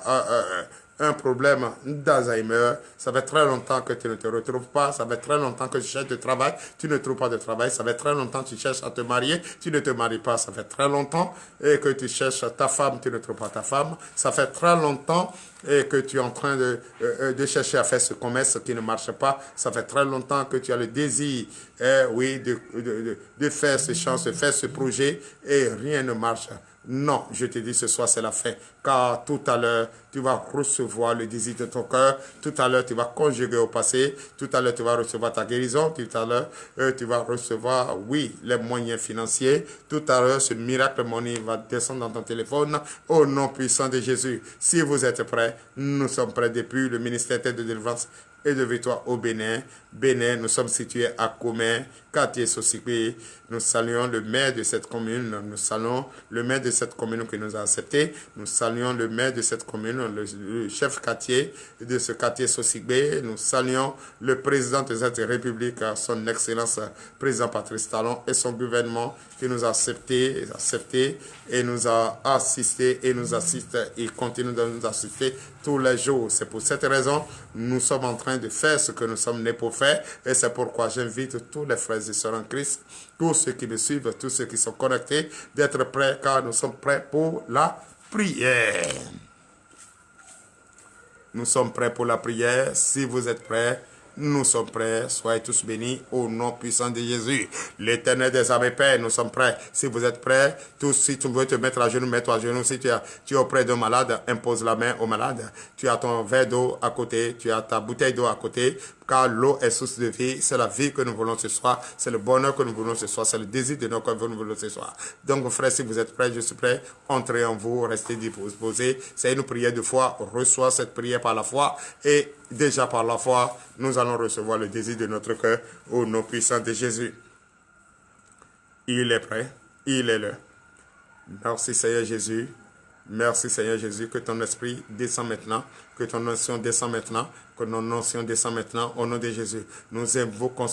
un problème d'Alzheimer, ça fait très longtemps que tu ne te retrouves pas, ça fait très longtemps que tu cherches de travail, tu ne trouves pas de travail, ça fait très longtemps que tu cherches à te marier, tu ne te maries pas, ça fait très longtemps et que tu cherches ta femme, tu ne trouves pas ta femme, ça fait très longtemps et que tu es en train de chercher à faire ce commerce qui ne marche pas, ça fait très longtemps que tu as le désir, de faire ce chance, de faire ce projet et rien ne marche. Non, je te dis ce soir c'est la fin, car tout à l'heure tu vas recevoir le désir de ton cœur, tout à l'heure tu vas conjuguer au passé, tout à l'heure tu vas recevoir ta guérison, tout à l'heure tu vas recevoir, oui, les moyens financiers, tout à l'heure ce miracle money va descendre dans ton téléphone au nom puissant de Jésus. Si vous êtes prêts, nous sommes prêts depuis le ministère de délivrance et de victoire au Bénin. Bénin, nous sommes situés à Comé, quartier Sossikwe. Nous saluons le maire de cette commune, nous saluons le maire de cette commune qui nous a acceptés, nous saluons le maire de cette commune, le chef quartier de ce quartier Sossikwe, nous saluons le président de cette république, son excellence président Patrice Talon et son gouvernement qui nous a acceptés et nous a assistés et nous assiste et continue de nous assister tous les jours. C'est pour cette raison nous sommes en train de faire ce que nous sommes nés pour faire et c'est pourquoi j'invite tous les frères et sœurs en Christ, tous ceux qui me suivent, tous ceux qui sont connectés, d'être prêts car nous sommes prêts pour la prière. Nous sommes prêts pour la prière. Si vous êtes prêts, nous sommes prêts. Soyez tous bénis au nom puissant de Jésus. L'Éternel des armées, Père, nous sommes prêts. Si vous êtes prêts, tous, si tu veux te mettre à genoux, mets-toi à genoux. Si tu es auprès d'un malade, impose la main au malade. Tu as ton verre d'eau à côté, tu as ta bouteille d'eau à côté, car l'eau est source de vie. C'est la vie que nous voulons ce soir. C'est le bonheur que nous voulons ce soir. C'est le désir de nos cœurs que nous voulons ce soir. Donc, frère, si vous êtes prêts, je suis prêt. Entrez en vous, restez disposés. C'est une prière de foi. Reçois cette prière par la foi. Et déjà par la foi, nous allons recevoir le désir de notre cœur au nom puissant de Jésus. Il est prêt. Il est là. Merci Seigneur Jésus. Merci Seigneur Jésus. Que ton esprit descend maintenant. Que ton onction descend maintenant. Que ton onction descend maintenant au nom de Jésus. Nous invoquons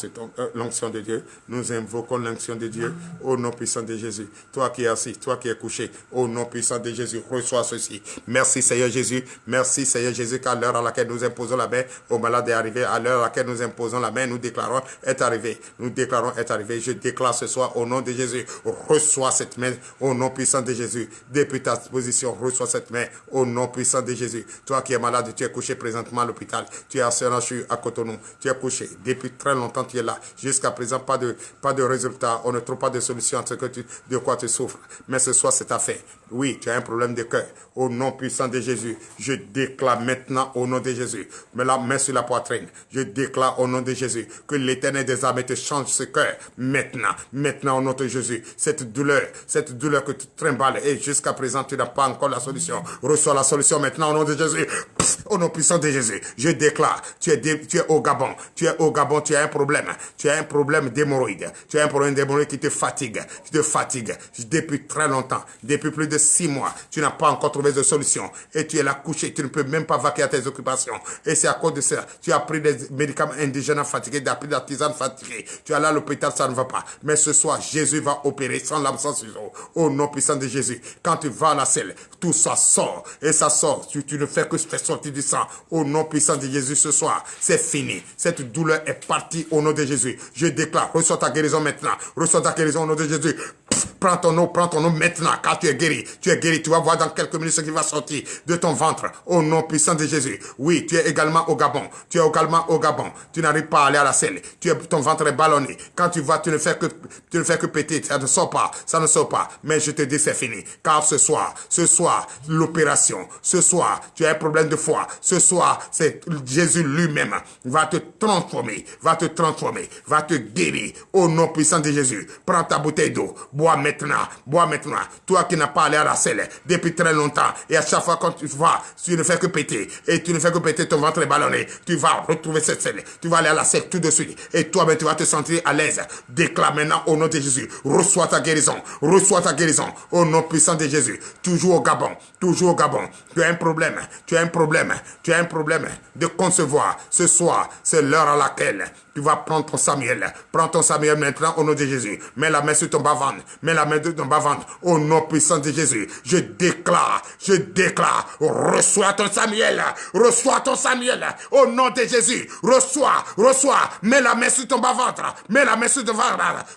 l'onction de Dieu. Nous invoquons l'onction de Dieu au nom puissant de Jésus. Toi qui es assis, toi qui es couché, au nom puissant de Jésus, reçois ceci. Merci Seigneur Jésus. Merci Seigneur Jésus qu'à l'heure à laquelle nous imposons la main au malade est arrivé. À l'heure à laquelle nous imposons la main, nous déclarons est arrivé. Nous déclarons est arrivé. Je déclare ce soir au nom de Jésus. Reçois cette main au nom puissant de Jésus. Depuis ta position, reçois cette main au nom puissant de Jésus. Toi qui es malade, tu es couché présentement à l'hôpital. Tu es à Séranchu, à Cotonou. Tu es couché. Depuis très longtemps, tu es là. Jusqu'à présent, pas de résultat. On ne trouve pas de solution à ce que de quoi tu souffres. Mais ce soir, c'est ta fait. Oui, tu as un problème de cœur. Au nom puissant de Jésus, je déclare maintenant au nom de Jésus. Mets la main sur la poitrine. Je déclare au nom de Jésus que l'Éternel des armées te change ce cœur. Maintenant, maintenant au nom de Jésus. Cette douleur que tu trimbales et jusqu'à présent, tu n'as pas encore la solution. Reçois la solution maintenant au nom de Jésus. Au nom puissant de Jésus, je déclare, tu es au Gabon, tu as un problème d'hémorroïde, tu as un problème d'hémorroïde qui te fatigue, depuis très longtemps, depuis plus de 6 mois, tu n'as pas encore trouvé de solution et tu es là couché, tu ne peux même pas vaquer à tes occupations et c'est à cause de ça, tu as pris des médicaments indigènes fatigués, tu as pris des tisanes fatiguées, tu es là à l'hôpital, ça ne va pas, mais ce soir, Jésus va opérer sans lame, sans ciseaux, au nom puissant de Jésus, quand tu vas à la selle, tout ça sort et ça sort, tu ne fais que faire sortir du sang, au nom puissant de Jésus ce soir, c'est fini. Cette douleur est partie au nom de Jésus. Je déclare, reçois ta guérison maintenant. Reçois ta guérison au nom de Jésus. Prends ton eau maintenant, car tu es guéri. Tu es guéri. Tu vas voir dans quelques minutes ce qui va sortir de ton ventre, au nom puissant de Jésus. Oui, tu es également au Gabon. Tu es également au Gabon. Tu n'arrives pas à aller à la selle. Ton ventre est ballonné. Quand tu vas, tu ne fais que péter. Ça ne sort pas. Mais je te dis, c'est fini. Car ce soir, l'opération. Ce soir, tu as un problème de foi. Ce soir, c'est Jésus lui-même va te transformer, va te guérir au nom puissant de Jésus. Prends ta bouteille d'eau, bois maintenant. Toi qui n'as pas allé à la selle depuis très longtemps et à chaque fois quand tu vas, tu ne fais que péter et tu ne fais que péter, ton ventre est ballonné. Tu vas retrouver cette selle, tu vas aller à la selle tout de suite et toi-même tu vas te sentir à l'aise. Déclare maintenant au nom de Jésus. Reçois ta guérison au nom puissant de Jésus. Toujours au Gabon. Tu as un problème de concevoir. Ce soir, c'est l'heure à laquelle tu vas prendre ton Samuel. Prends ton Samuel maintenant au nom de Jésus. Mets la main sur ton bas-ventre. Au nom puissant de Jésus. Je déclare. Reçois ton Samuel. Au nom de Jésus. Reçois. Mets la main sur ton bas-ventre.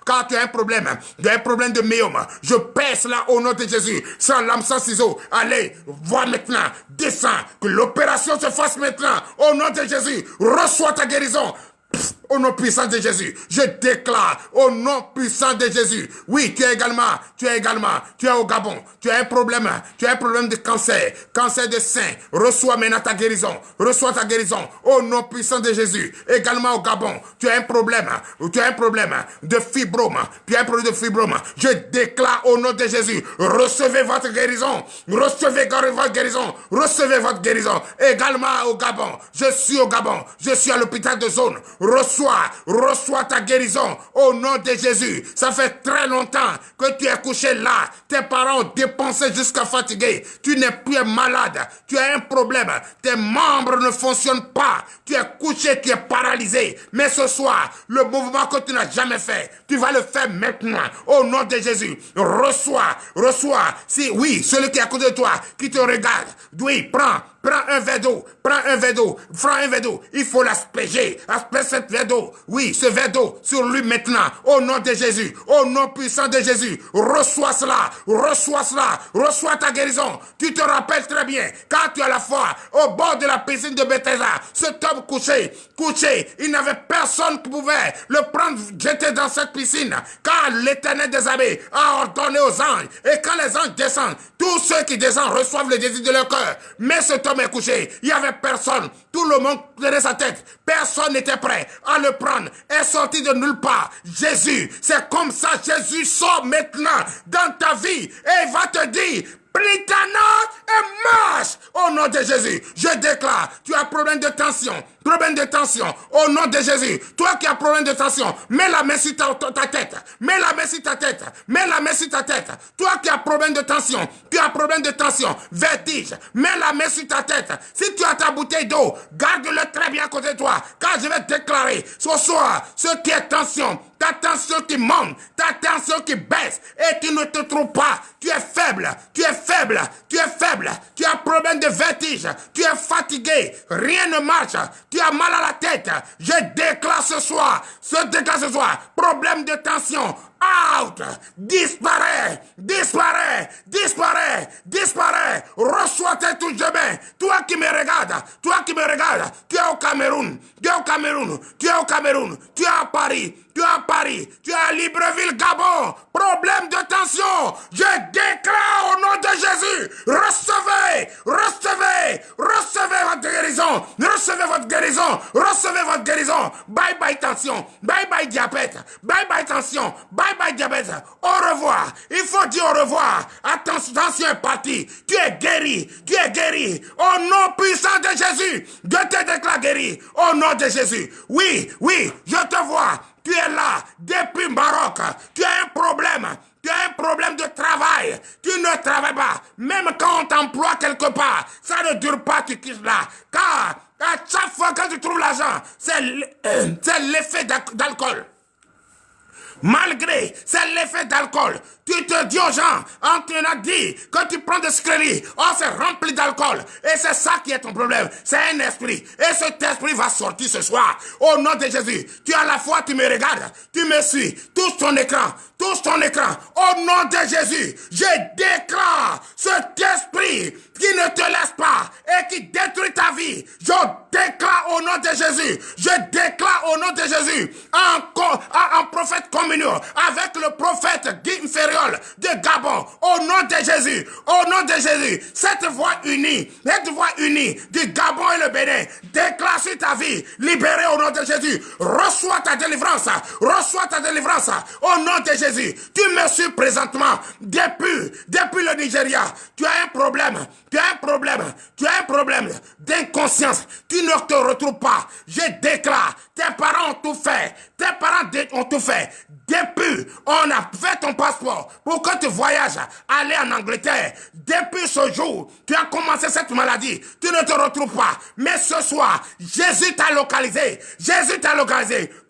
Car tu as un problème. De myome. Je pèse là au nom de Jésus. Sans lame, sans ciseaux. Allez, vois maintenant. Descends. Que l'opération se fasse maintenant. Au nom de Jésus. Reçois ta guérison. au nom puissant de Jésus. Je déclare au nom puissant de Jésus. Oui, tu es au Gabon, tu as un problème de cancer de sein. Reçois maintenant ta guérison, reçois ta guérison au nom puissant de Jésus. Également au Gabon, tu as un problème de fibrome, Je déclare au nom de Jésus, recevez votre guérison, recevez votre guérison. Également au Gabon, je suis au Gabon, je suis à l'hôpital de zone. Reçois ta guérison au nom de Jésus. Ça fait très longtemps que tu es couché là. Tes parents ont dépensé jusqu'à fatiguer. Tu n'es plus malade. Tu as un problème. Tes membres ne fonctionnent pas. Tu es couché, tu es paralysé. Mais ce soir, le mouvement que tu n'as jamais fait, tu vas le faire maintenant au nom de Jésus. Reçois. Si oui, celui qui est à côté de toi, qui te regarde, oui, prends un verre d'eau, il faut l'asperger, cette verre d'eau, oui, ce verre d'eau sur lui maintenant, au nom de Jésus, au nom puissant de Jésus, reçois ta guérison. Tu te rappelles très bien, quand tu as la foi, au bord de la piscine de Bethesda, cet homme couché, il n'avait personne qui pouvait le prendre, jeter dans cette piscine, car l'Éternel des armées a ordonné aux anges, et quand les anges descendent, tous ceux qui descendent reçoivent le désir de leur cœur, mais cet homme est couché, il n'y avait personne, tout le monde tenait sa tête, personne n'était prêt à le prendre, est sorti de nulle part. Jésus, c'est comme ça, Jésus sort maintenant dans ta vie et il va te dire, plie ta note et marche au nom de Jésus. Je déclare, tu as problème de tension, au nom de Jésus. Toi qui as problème de tension, mets la main sur ta tête, Toi qui as problème de tension, vertige, mets la main sur ta tête. Si tu as ta bouteille d'eau, garde-le très bien à côté de toi, car je vais déclarer ce soir, ce qui est tension, ta tension qui monte, ta tension qui baisse, et tu ne te trouves pas, tu es faible, tu as problème de vertige, tu es fatigué, rien ne marche, tu as mal à la tête. Je déclare ce soir, problème de tension, out, disparaît, reçois tes touches de main. Toi qui me regardes, tu es au Cameroun, tu es à Paris, tu es à Libreville, Gabon, problème de tension, je déclare au nom de Jésus, recevez votre guérison, bye bye tension, bye bye diabète, au revoir, il faut dire au revoir, attention est parti, tu es guéri, au nom puissant de Jésus, je te déclare guéri, au nom de Jésus, oui, je te vois, tu es là, depuis Maroc, tu as un problème de travail, tu ne travailles pas, même quand on t'emploie quelque part, ça ne dure pas, tu quittes là, car à chaque fois que tu trouves l'argent, c'est l'effet d'alcool. Malgré, c'est l'effet d'alcool. Tu te dis aux gens, on te a dit que tu prends des scléries, c'est rempli d'alcool. Et c'est ça qui est ton problème. C'est un esprit. Et cet esprit va sortir ce soir. Au nom de Jésus. Tu as la foi, tu me regardes, tu me suis. Touche ton écran. Au nom de Jésus, je déclare cet esprit qui ne te laisse pas et qui détruit ta vie. Je déclare au nom de Jésus. En prophète communion avec le prophète Guy Ferriol de Gabon. Au nom de Jésus. Cette voix unie du Gabon et le Bénin déclare sur ta vie. Libérée au nom de Jésus. Reçois ta délivrance. Au nom de Jésus. Tu me suis présentement depuis le Nigeria. Tu as un problème d'inconscience. Tu ne te retrouves pas. Je déclare, tes parents ont tout fait. Depuis, on a fait ton passeport pour que tu voyages, aller en Angleterre. Depuis ce jour, tu as commencé cette maladie. Tu ne te retrouves pas. Mais ce soir, Jésus t'a localisé.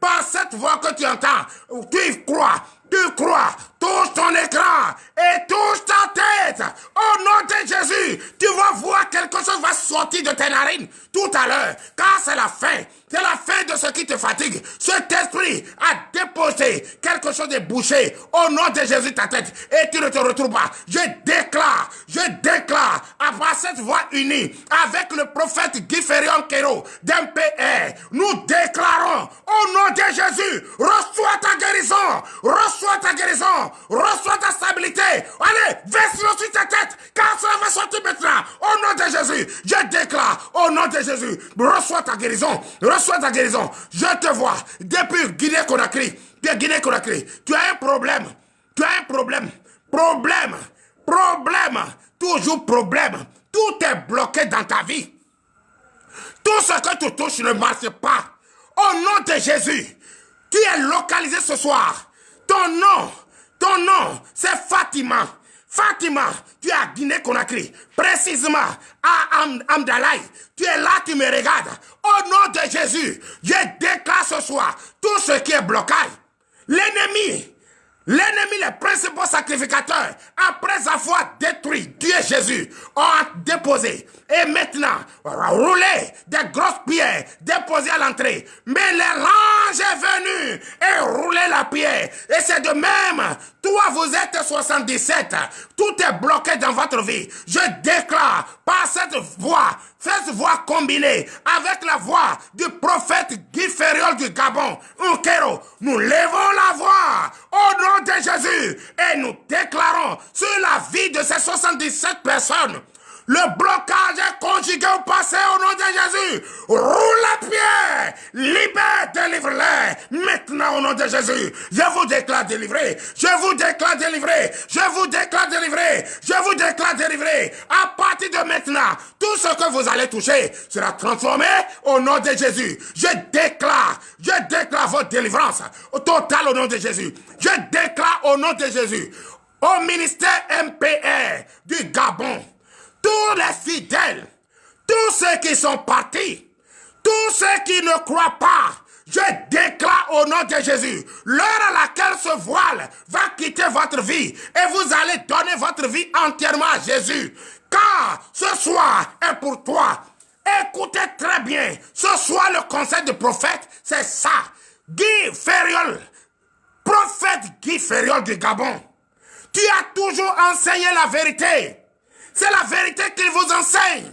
Par cette voix que tu entends, tu crois, touche ton écran et touche ta tête. Au nom de Jésus, tu vas voir quelque chose va sortir de tes narines tout à l'heure, car c'est la fin. c'est la fin de ce qui te fatigue. Cet esprit a déposé quelque chose de bouché au nom de Jésus ta tête et tu ne te retrouves pas. Je déclare, à cette voix unie avec le prophète Guy Ferrion-Quero d'MPR, nous déclarons au nom de Jésus, reçois ta guérison, reçois ta guérison, reçois ta stabilité. Allez, verse-le sur ta tête, car cela va sortir maintenant. Au nom de Jésus, je déclare, au nom de Jésus, reçois ta guérison, reçois ta guérison. Je te vois, depuis Guinée-Conakry, tu as un problème, problème, toujours problème. Tout est bloqué dans ta vie. Tout ce que tu touches ne marche pas. Au nom de Jésus, tu es localisé ce soir. Ton nom, c'est Fatima. Fatima, tu es à Guinée-Conakry, précisément à Amdalaï. Tu es là, tu me regardes. Au nom de Jésus, je déclare ce soir tout ce qui est blocage. L'ennemi, les principaux sacrificateurs, après avoir détruit Dieu et Jésus, ont déposé et maintenant roulé des grosses pierres déposées à l'entrée. Mais l'ange est venu et roulé la pierre. Et c'est de même, toi vous êtes 77, tout est bloqué dans votre vie. Je déclare par cette voix combinée avec la voix du prophète Guy Ferriol du Gabon, Nkero, nous levons la voix au nom de Jésus et nous déclarons sur la vie de ces 77 personnes. Le blocage est conjugué au passé au nom de Jésus. Roule la pierre. Libère, délivre-les. Maintenant au nom de Jésus. Je vous déclare délivré. Je vous déclare délivré. Je vous déclare délivré. Je vous déclare délivré. À partir de maintenant, tout ce que vous allez toucher sera transformé au nom de Jésus. Je déclare votre délivrance totale au nom de Jésus. Je déclare au nom de Jésus au ministère MPR du Gabon. Tous les fidèles, tous ceux qui sont partis, tous ceux qui ne croient pas, je déclare au nom de Jésus, l'heure à laquelle ce voile va quitter votre vie et vous allez donner votre vie entièrement à Jésus. Car ce soir est pour toi. Écoutez très bien, ce soir le conseil du prophète, c'est ça. Guy Ferriol, prophète Guy Ferriol du Gabon, tu as toujours enseigné la vérité. C'est la vérité qu'il vous enseigne.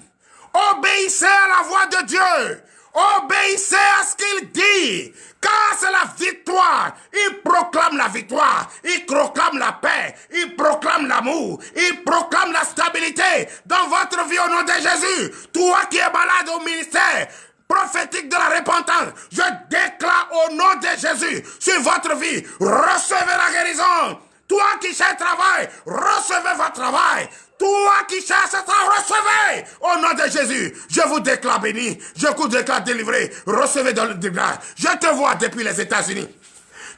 Obéissez à la voix de Dieu. Obéissez à ce qu'il dit. Car c'est la victoire. Il proclame la victoire. Il proclame la paix. Il proclame l'amour. Il proclame la stabilité dans votre vie au nom de Jésus. Toi qui es malade au ministère prophétique de la repentance, je déclare au nom de Jésus sur votre vie, recevez la guérison. Toi qui cherches travail, recevez votre travail. Toi qui cherches ça, recevez au nom de Jésus. Je vous déclare béni, je vous déclare délivré. Recevez dans le déclare. Je te vois depuis les États-Unis.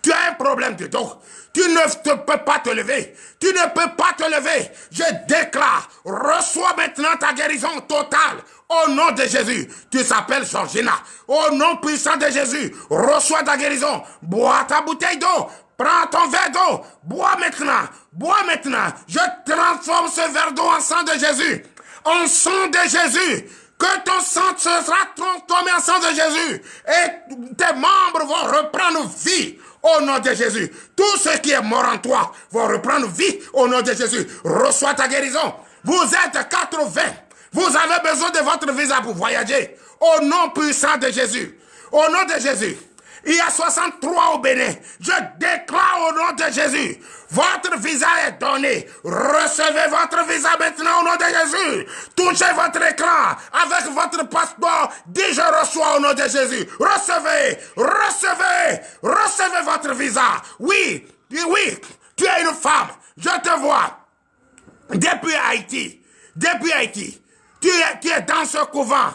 Tu as un problème de dos. Tu ne peux pas te lever. Tu ne peux pas te lever. Je déclare, reçois maintenant ta guérison totale. Au nom de Jésus, tu s'appelles Georgina. Au nom puissant de Jésus, reçois ta guérison. Bois ta bouteille d'eau. Prends ton verre d'eau, bois maintenant, je transforme ce verre d'eau en sang de Jésus, en sang de Jésus, que ton sang sera transformé en sang de Jésus, et tes membres vont reprendre vie au nom de Jésus. Tout ce qui est mort en toi vont reprendre vie au nom de Jésus. Reçois ta guérison. Vous êtes 80, vous avez besoin de votre visa pour voyager, au nom puissant de Jésus, au nom de Jésus. Il y a 63 au Bénin. Je déclare au nom de Jésus, votre visa est donné. Recevez votre visa maintenant au nom de Jésus. Touchez votre écran avec votre passeport. Dis je reçois au nom de Jésus. Recevez votre visa. Oui, tu es une femme. Je te vois. Depuis Haïti. Tu es dans ce couvent.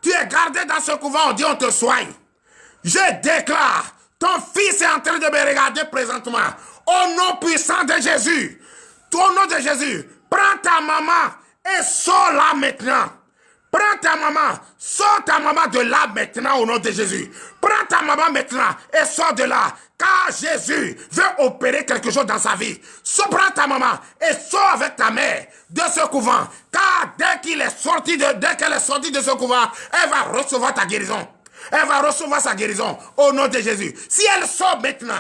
Tu es gardé dans ce couvent. On dit on te soigne. Je déclare, ton fils est en train de me regarder présentement. Au nom puissant de Jésus. Au nom de Jésus, prends ta maman et sors-la maintenant. Prends ta maman, sors ta maman de là maintenant au nom de Jésus. Prends ta maman maintenant et sors de là. Car Jésus veut opérer quelque chose dans sa vie. Prends ta maman et sors avec ta mère de ce couvent. Car dès qu'elle est sortie de ce couvent, elle va recevoir ta guérison. Elle va recevoir sa guérison au nom de Jésus. Si elle sort maintenant,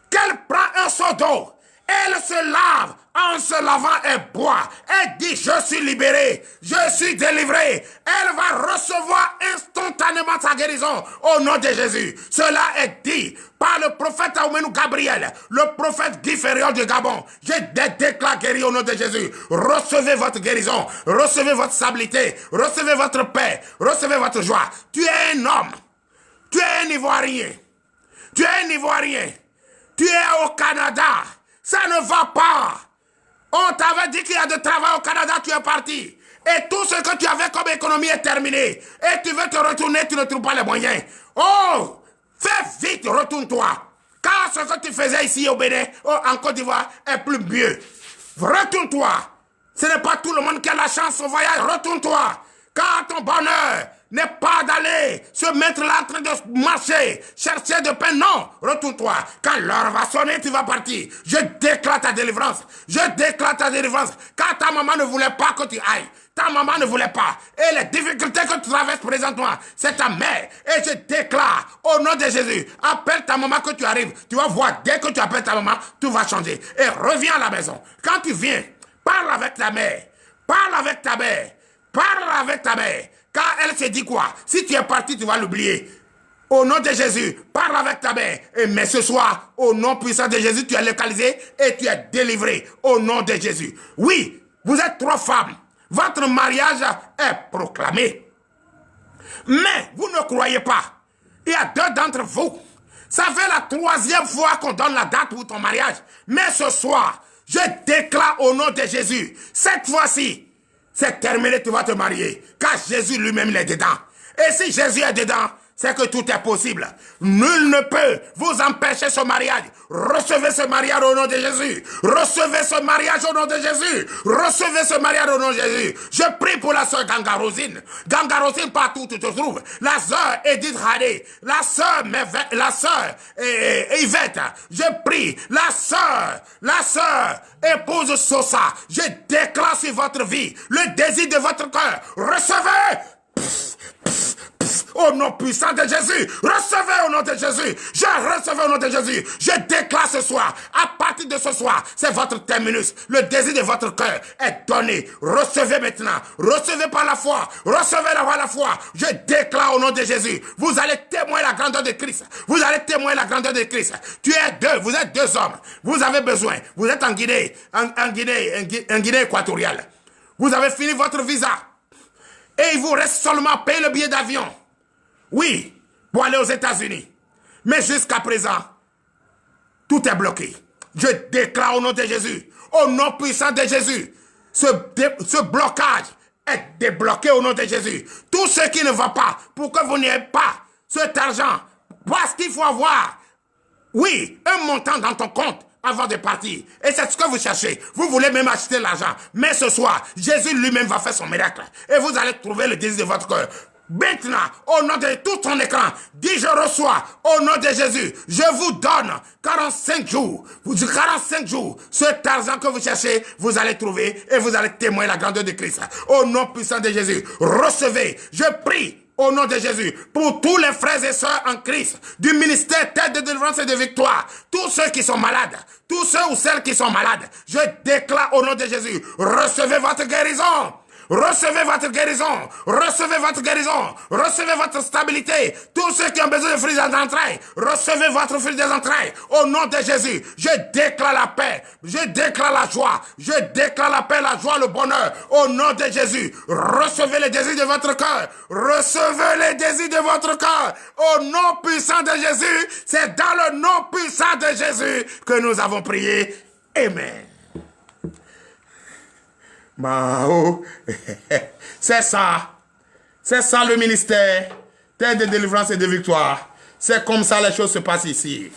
qu'elle prend un seau d'eau, elle se lave, en se lavant, elle boit. Elle dit, je suis libérée, je suis délivrée. Elle va recevoir instantanément sa guérison au nom de Jésus. Cela est dit par le prophète Aoumenou Gabriel, le prophète Guy Ferriol de Gabon. Je déclare guéri au nom de Jésus. Recevez votre guérison, recevez votre stabilité, recevez votre paix, recevez votre joie. Tu es un homme, tu es un Ivoirien, tu es un Ivoirien, tu es au Canada. Ça ne va pas. On t'avait dit qu'il y a de travail au Canada, tu es parti. Et tout ce que tu avais comme économie est terminé. Et tu veux te retourner, tu ne trouves pas les moyens. Oh, fais vite, retourne-toi. Car ce que tu faisais ici au Bénin, en Côte d'Ivoire, est plus mieux. Retourne-toi. Ce n'est pas tout le monde qui a la chance au voyage. Retourne-toi. Car ton bonheur n'est pas d'aller se mettre là en train de marcher, chercher de pain. Non, retourne-toi. Quand l'heure va sonner, tu vas partir. Je déclare ta délivrance. Je déclare ta délivrance. Car ta maman ne voulait pas que tu ailles. Ta maman ne voulait pas. Et les difficultés que tu traverses présentement, c'est ta mère. Et je déclare, au nom de Jésus, appelle ta maman que tu arrives. Tu vas voir, dès que tu appelles ta maman, tout va changer. Et reviens à la maison. Quand tu viens, parle avec ta mère. Parle avec ta mère. Parle avec ta mère. Car elle se dit quoi? Si tu es parti, tu vas l'oublier. Au nom de Jésus, parle avec ta mère. Mais ce soir, au nom puissant de Jésus, tu es localisé et tu es délivré. Au nom de Jésus. Oui, vous êtes 3 femmes. Votre mariage est proclamé. Mais vous ne croyez pas. Il y a 2 d'entre vous. Ça fait la 3e fois qu'on donne la date pour ton mariage. Mais ce soir, je déclare au nom de Jésus, cette fois-ci, c'est terminé, tu vas te marier. Car Jésus lui-même il est dedans. Et si Jésus est dedans, c'est que tout est possible. Nul ne peut vous empêcher ce mariage. Recevez ce mariage au nom de Jésus. Recevez ce mariage au nom de Jésus. Recevez ce mariage au nom de Jésus. Je prie pour la sœur Gangarosine. Gangarosine, partout où tu te trouves. La sœur Edith Hadé. La sœur Yvette. Je prie. La sœur épouse Sosa. Je déclare sur votre vie le désir de votre cœur. Recevez. Au nom puissant de Jésus, recevez au nom de Jésus, je recevais au nom de Jésus, je déclare ce soir, à partir de ce soir, c'est votre terminus, le désir de votre cœur est donné, recevez maintenant, recevez par la foi, recevez par la foi, je déclare au nom de Jésus, vous allez témoigner la grandeur de Christ, vous allez témoigner la grandeur de Christ, vous êtes 2 hommes, vous avez besoin, vous êtes en Guinée équatoriale, vous avez fini votre visa, et il vous reste seulement à payer le billet d'avion. Oui, pour aller aux États-Unis. Mais jusqu'à présent, tout est bloqué. Je déclare au nom de Jésus, au nom puissant de Jésus, ce blocage est débloqué au nom de Jésus. Tout ce qui ne va pas, pour que vous n'ayez pas cet argent, parce qu'il faut avoir, oui, un montant dans ton compte avant de partir. Et c'est ce que vous cherchez. Vous voulez même acheter l'argent. Mais ce soir, Jésus lui-même va faire son miracle. Et vous allez trouver le désir de votre cœur. Maintenant, au nom de tout ton écran, dis je reçois, au nom de Jésus, je vous donne 45 jours. 45 jours, cet argent que vous cherchez, vous allez trouver et vous allez témoigner la grandeur de Christ. Au nom puissant de Jésus, recevez, je prie. Au nom de Jésus, pour tous les frères et sœurs en Christ, du ministère Tête de délivrance et de victoire, tous ceux qui sont malades, tous ceux ou celles qui sont malades, je déclare au nom de Jésus, recevez votre guérison. Recevez votre guérison, recevez votre guérison, recevez votre stabilité. Tous ceux qui ont besoin de fruits des entrailles, recevez votre fruit des entrailles. Au nom de Jésus, je déclare la paix, je déclare la joie, je déclare la paix, la joie, le bonheur. Au nom de Jésus, recevez les désirs de votre cœur, recevez les désirs de votre cœur. Au nom puissant de Jésus, c'est dans le nom puissant de Jésus que nous avons prié. Amen. Mao, c'est ça le ministère, Tête de délivrance et de victoire. C'est comme ça les choses se passent ici.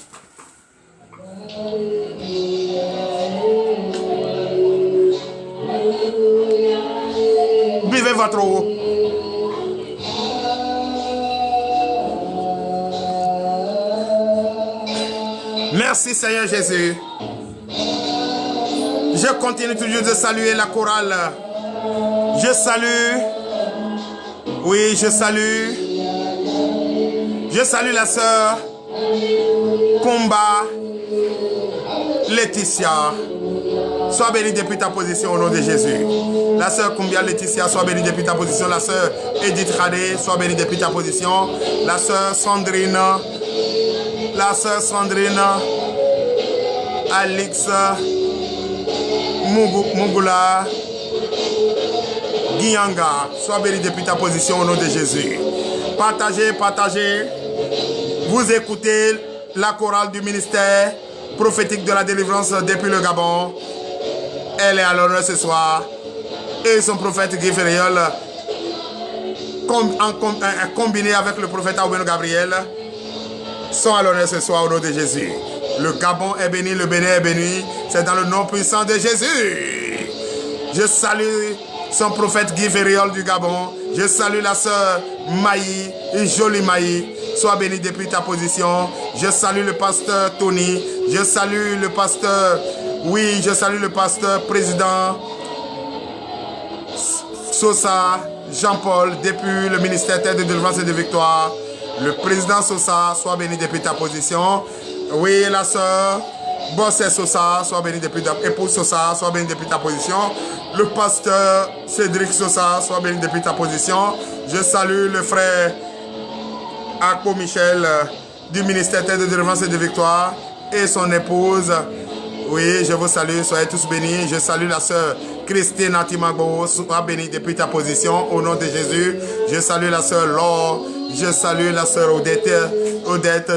Buvez votre eau. Merci Seigneur Jésus. Je continue toujours de saluer la chorale. Je salue. Oui, je salue Je salue la sœur Kumba Laetitia. Sois bénie depuis ta position au nom de Jésus. La sœur Kumbia Laetitia, sois bénie depuis ta position. La sœur Edith Radé, sois bénie depuis ta position. La sœur Sandrine. La sœur Sandrine. Alix Mugula. Guianga, sois bénie depuis ta position au nom de Jésus. Partagez, partagez. Vous écoutez la chorale du ministère prophétique de la délivrance depuis le Gabon. Elle est à l'honneur ce soir. Et son prophète Guy Ferriol, combiné avec le prophète Aoubeno Gabriel, sont à l'honneur ce soir au nom de Jésus. Le Gabon est béni, le Bénin est béni. C'est dans le nom puissant de Jésus. Je salue son prophète Guy Ferriol du Gabon. Je salue la sœur Maï, jolie Maï. Sois béni depuis ta position. Je salue le pasteur Tony. Je salue le pasteur, oui, je salue le pasteur président Sosa Jean-Paul depuis le ministère de délivrance et de victoire. Le président Sosa, sois béni depuis ta position. Oui, la sœur Bossé Sosa, sois béni depuis ta épouse Sosa, sois béni depuis ta position. Le pasteur Cédric Sosa, sois béni depuis ta position. Je salue le frère Ako Michel du ministère de délivrance et de victoire et son épouse. Oui, je vous salue, soyez tous bénis. Je salue la sœur Christine Atimago, sois bénie depuis ta position au nom de Jésus. Je salue la sœur Laure. Je salue la sœur Odette.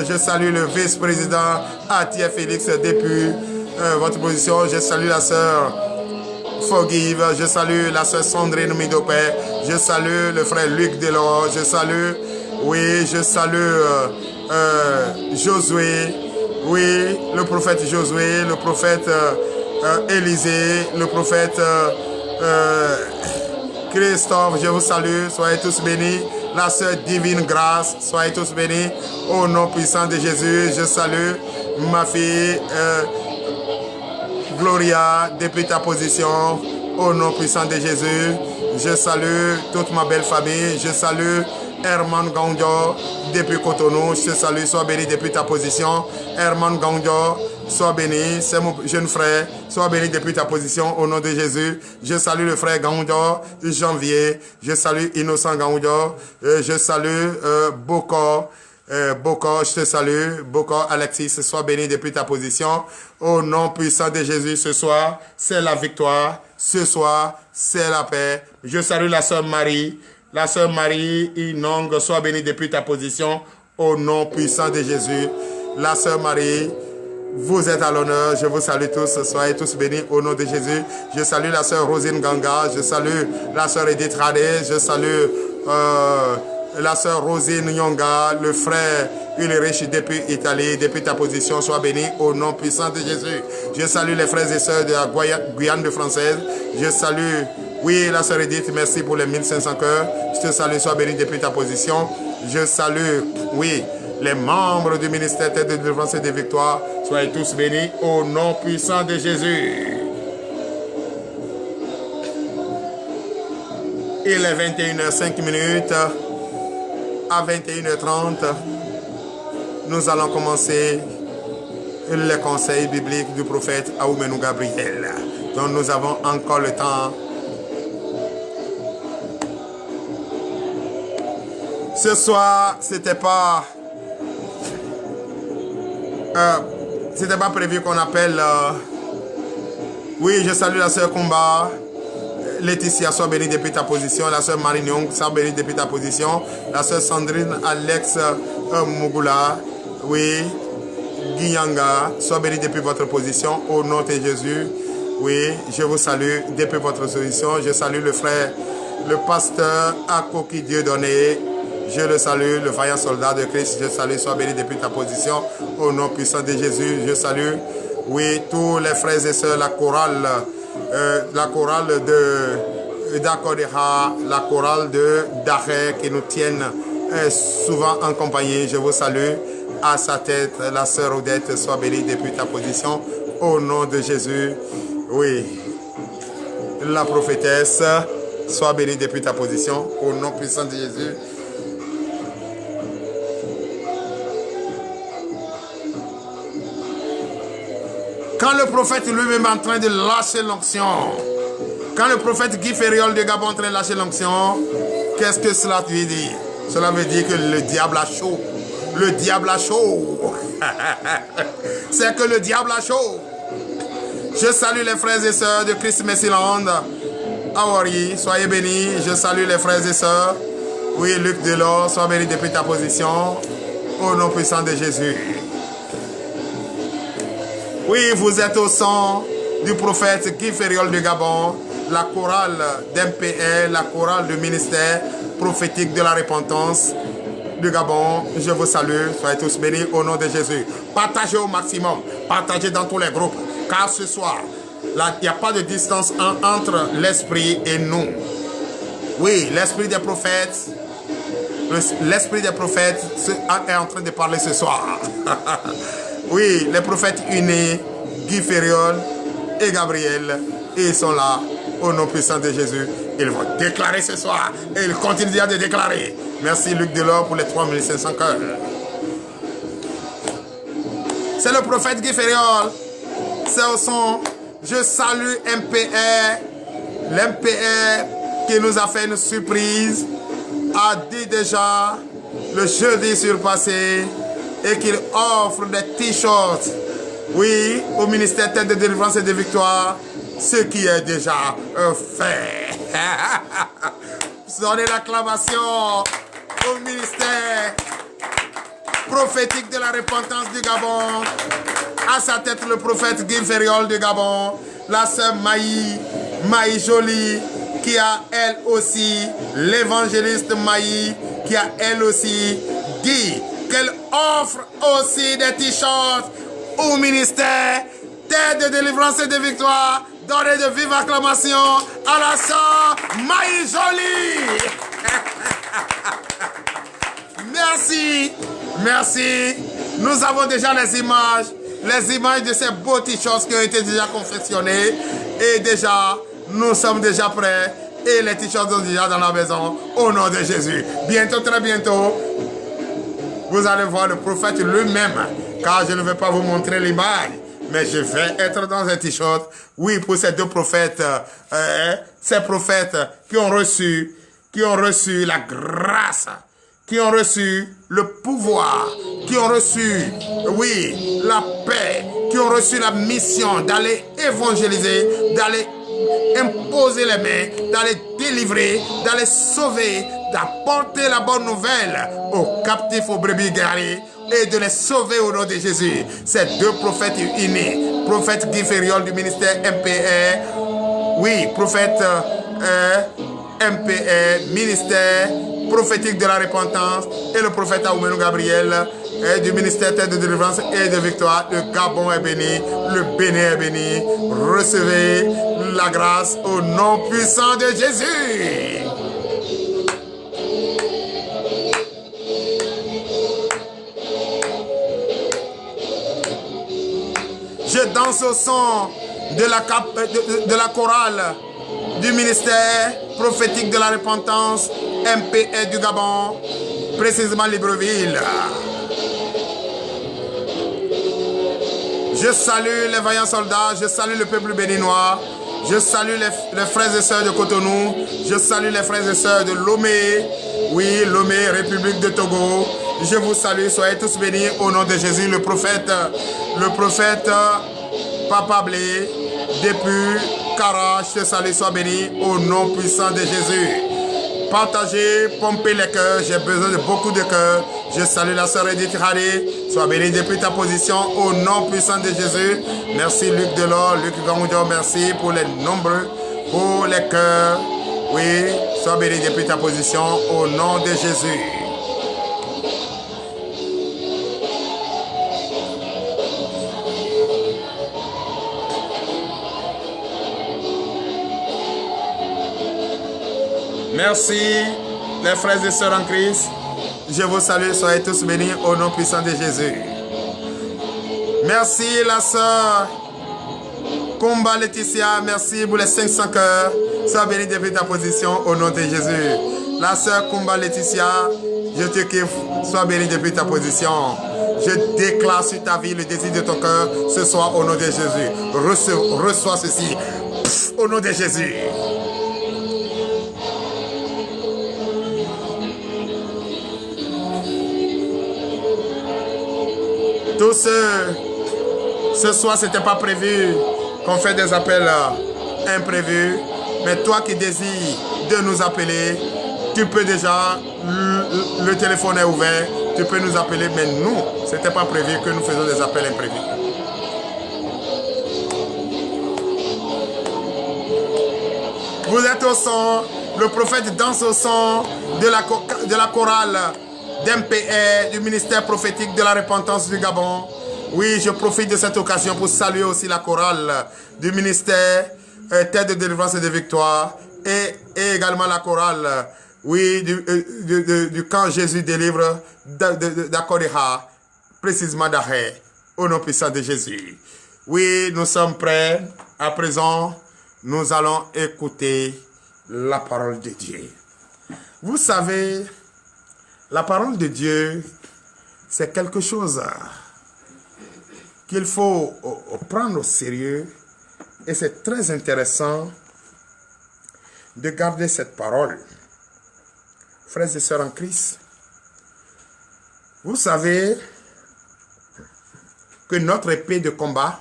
Je salue le vice-président Atia Félix depuis votre position. Je salue la sœur Forgive. Je salue la sœur Sandrine Midopé. Je salue le frère Luc Delors. Je salue, oui, je salue Josué. Oui, le prophète Josué, le prophète Élisée, le prophète Christophe. Je vous salue. Soyez tous bénis. La sœur Divine Grâce, soyez tous bénis. Au nom puissant de Jésus, je salue ma fille Gloria, depuis ta position. Au nom puissant de Jésus, je salue toute ma belle famille. Je salue Herman Gangjo, depuis Cotonou. Je te salue, sois béni depuis ta position. Herman Gangjo, sois béni, c'est mon jeune frère. Sois béni depuis ta position au nom de Jésus. Je salue le frère Gangjo, Janvier. Je salue Innocent Gangjo. Je salue Boko. Boko, je te salue. Boko Alexis, sois béni depuis ta position. Au nom puissant de Jésus, ce soir, c'est la victoire. Ce soir, c'est la paix. Je salue la sœur Marie. La sœur Marie Inong, sois bénie depuis ta position. Au nom puissant de Jésus. La sœur Marie, vous êtes à l'honneur. Je vous salue tous. Soyez tous bénis au nom de Jésus. Je salue la sœur Rosine Ganga. Je salue la sœur Edith Radé. Je salue la sœur Rosine Nyonga. Le frère Ulrich depuis Italie. Depuis ta position, sois béni au nom puissant de Jésus. Je salue les frères et sœurs de la Guyane de Française. Je salue, oui, la sœur Edith. Merci pour les 1500 cœurs. Je te salue. Sois béni depuis ta position. Je salue, oui, les membres du ministère de délivrance et de victoire, soyez tous bénis au nom puissant de Jésus. Il est 21h05. À 21h30, nous allons commencer les conseils bibliques du prophète Aoubeno Gabriel. Donc nous avons encore le temps. Ce soir, c'était pas prévu qu'on appelle. Oui, je salue la sœur Kumba. Laetitia, sois bénie depuis ta position. La sœur Marignon, sois bénie depuis ta position. La sœur Sandrine Alex Mugula. Oui. Guianga, sois bénie depuis votre position. Au nom de Jésus. Oui, je vous salue depuis votre position. Je salue le frère, le pasteur Akoki Dieu donné. Je le salue, le vaillant soldat de Christ. Je salue, sois béni depuis ta position. Au nom puissant de Jésus, je salue, oui, tous les frères et sœurs, la chorale de d'Akodera, la chorale de Dahé qui nous tiennent souvent en compagnie. Je vous salue. À sa tête, la sœur Odette, sois bénie depuis ta position. Au nom de Jésus, oui. La prophétesse, sois bénie depuis ta position. Au nom puissant de Jésus. Quand le prophète lui-même est en train de lâcher l'onction, quand le prophète Guy Ferriol de Gabon est en train de lâcher l'onction, qu'est-ce que cela veut dire? Cela veut dire que le diable a chaud. Le diable a chaud. C'est que le diable a chaud. Je salue les frères et sœurs de Christ Messiland. Awari, soyez bénis. Je salue les frères et sœurs. Oui, Luc Delors, sois béni depuis ta position. Au nom puissant de Jésus. Oui, vous êtes au son du prophète Guy Ferriol de Gabon, la chorale d'MPR, la chorale du ministère prophétique de la repentance du Gabon. Je vous salue, soyez tous bénis au nom de Jésus. Partagez au maximum, partagez dans tous les groupes, car ce soir, là, il n'y a pas de distance entre l'esprit et nous. Oui, l'esprit des prophètes, l'esprit des prophètes est en train de parler ce soir. Oui, les prophètes unis, Guy Ferriol et Gabriel, ils sont là au nom puissant de Jésus. Ils vont déclarer ce soir et ils continuent de déclarer. Merci Luc Delors pour les 3500 cœurs. C'est le prophète Guy Ferriol. C'est au son. Je salue MPR. L'MPR qui nous a fait une surprise a dit déjà le jeudi surpassé et qu'il offre des t-shirts, oui, au ministère Tête de délivrance et de victoire, ce qui est déjà fait. Donnez l'acclamation au ministère prophétique de la repentance du Gabon, à sa tête le prophète Guy Ferriol du Gabon, la sœur Maï Jolie, qui a elle aussi, l'évangéliste Maï, qui a elle aussi dit qu'elle offre aussi des t-shirts au ministère Tête de délivrance et de victoire. Donnez de vive acclamation à la sœur Maï Jolie. Merci, merci. Nous avons déjà les images de ces beaux t-shirts qui ont été déjà confectionnés. Et déjà, nous sommes déjà prêts. Et les t-shirts sont déjà dans la maison. Au nom de Jésus. Bientôt, très bientôt, vous allez voir le prophète lui-même. Car je ne vais pas vous montrer l'image. Mais je vais être dans un t-shirt. Oui, pour ces deux prophètes. Ces prophètes qui ont reçu la grâce. Qui ont reçu le pouvoir. Qui ont reçu, oui, la paix. Qui ont reçu la mission d'aller évangéliser. D'aller imposer les mains, d'aller délivrer, d'aller sauver, d'apporter la bonne nouvelle aux captifs, aux brebis guéries et de les sauver au nom de Jésus. Ces deux prophètes unis, prophète Guy Ferriol du ministère MPR, oui, prophète MPR, ministère prophétique de la repentance, et le prophète Aoumeno Gabriel du ministère Tête de délivrance et de victoire. Le Gabon est béni, le Bénin est béni. Recevez la grâce au nom puissant de Jésus. Je danse au son de la chorale du ministère prophétique de la repentance MPR du Gabon, précisément Libreville. Je salue les vaillants soldats, je salue le peuple béninois, je salue les frères et sœurs de Cotonou, je salue les frères et sœurs de Lomé, oui, Lomé, République de Togo. Je vous salue, soyez tous bénis au nom de Jésus, le prophète Papa Blé, depuis Cara, je te salue, sois béni au nom puissant de Jésus. Partagez, pompez les cœurs, j'ai besoin de beaucoup de cœurs. Je salue la sœur Edith Harry, sois béni depuis ta position au nom puissant de Jésus. Merci Luc Delors, Luc Gangoudio, merci pour les nombreux, pour les cœurs. Oui, sois béni depuis ta position au nom de Jésus. Merci les frères et sœurs en Christ. Je vous salue, soyez tous bénis au nom puissant de Jésus. Merci la sœur Kumba Laetitia, merci pour les 500 cœurs. Sois béni depuis ta position au nom de Jésus. La sœur Kumba Laetitia, je te kiffe, sois béni depuis ta position. Je déclare sur ta vie le désir de ton cœur ce soir au nom de Jésus. Reçois ceci au nom de Jésus. Tous ce soir, ce n'était pas prévu qu'on fait des appels imprévus. Mais toi qui désires de nous appeler, tu peux déjà, le téléphone est ouvert, tu peux nous appeler. Mais nous, ce n'était pas prévu que nous faisions des appels imprévus. Vous êtes au son, le prophète danse au son de la chorale d'MPR, du ministère prophétique de la repentance du Gabon. Oui, je profite de cette occasion pour saluer aussi la chorale du ministère Tête de délivrance et de victoire et également la chorale, oui, du camp Jésus délivre d'Akodeha, précisément d'Arrêt, au nom puissant de Jésus. Oui, nous sommes prêts. À présent, nous allons écouter la parole de Dieu. Vous savez, la parole de Dieu, c'est quelque chose qu'il faut prendre au sérieux. Et c'est très intéressant de garder cette parole. Frères et sœurs en Christ, vous savez que notre épée de combat,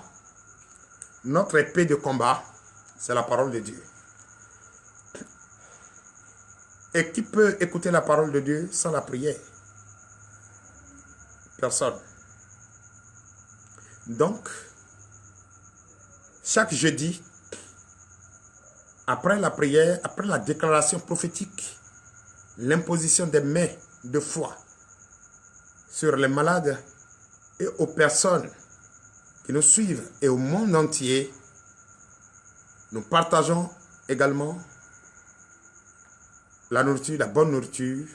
c'est la parole de Dieu. Et qui peut écouter la parole de Dieu sans la prière? Personne. Donc, chaque jeudi, après la prière, après la déclaration prophétique, l'imposition des mains de foi sur les malades et aux personnes qui nous suivent et au monde entier, nous partageons également la nourriture, la bonne nourriture,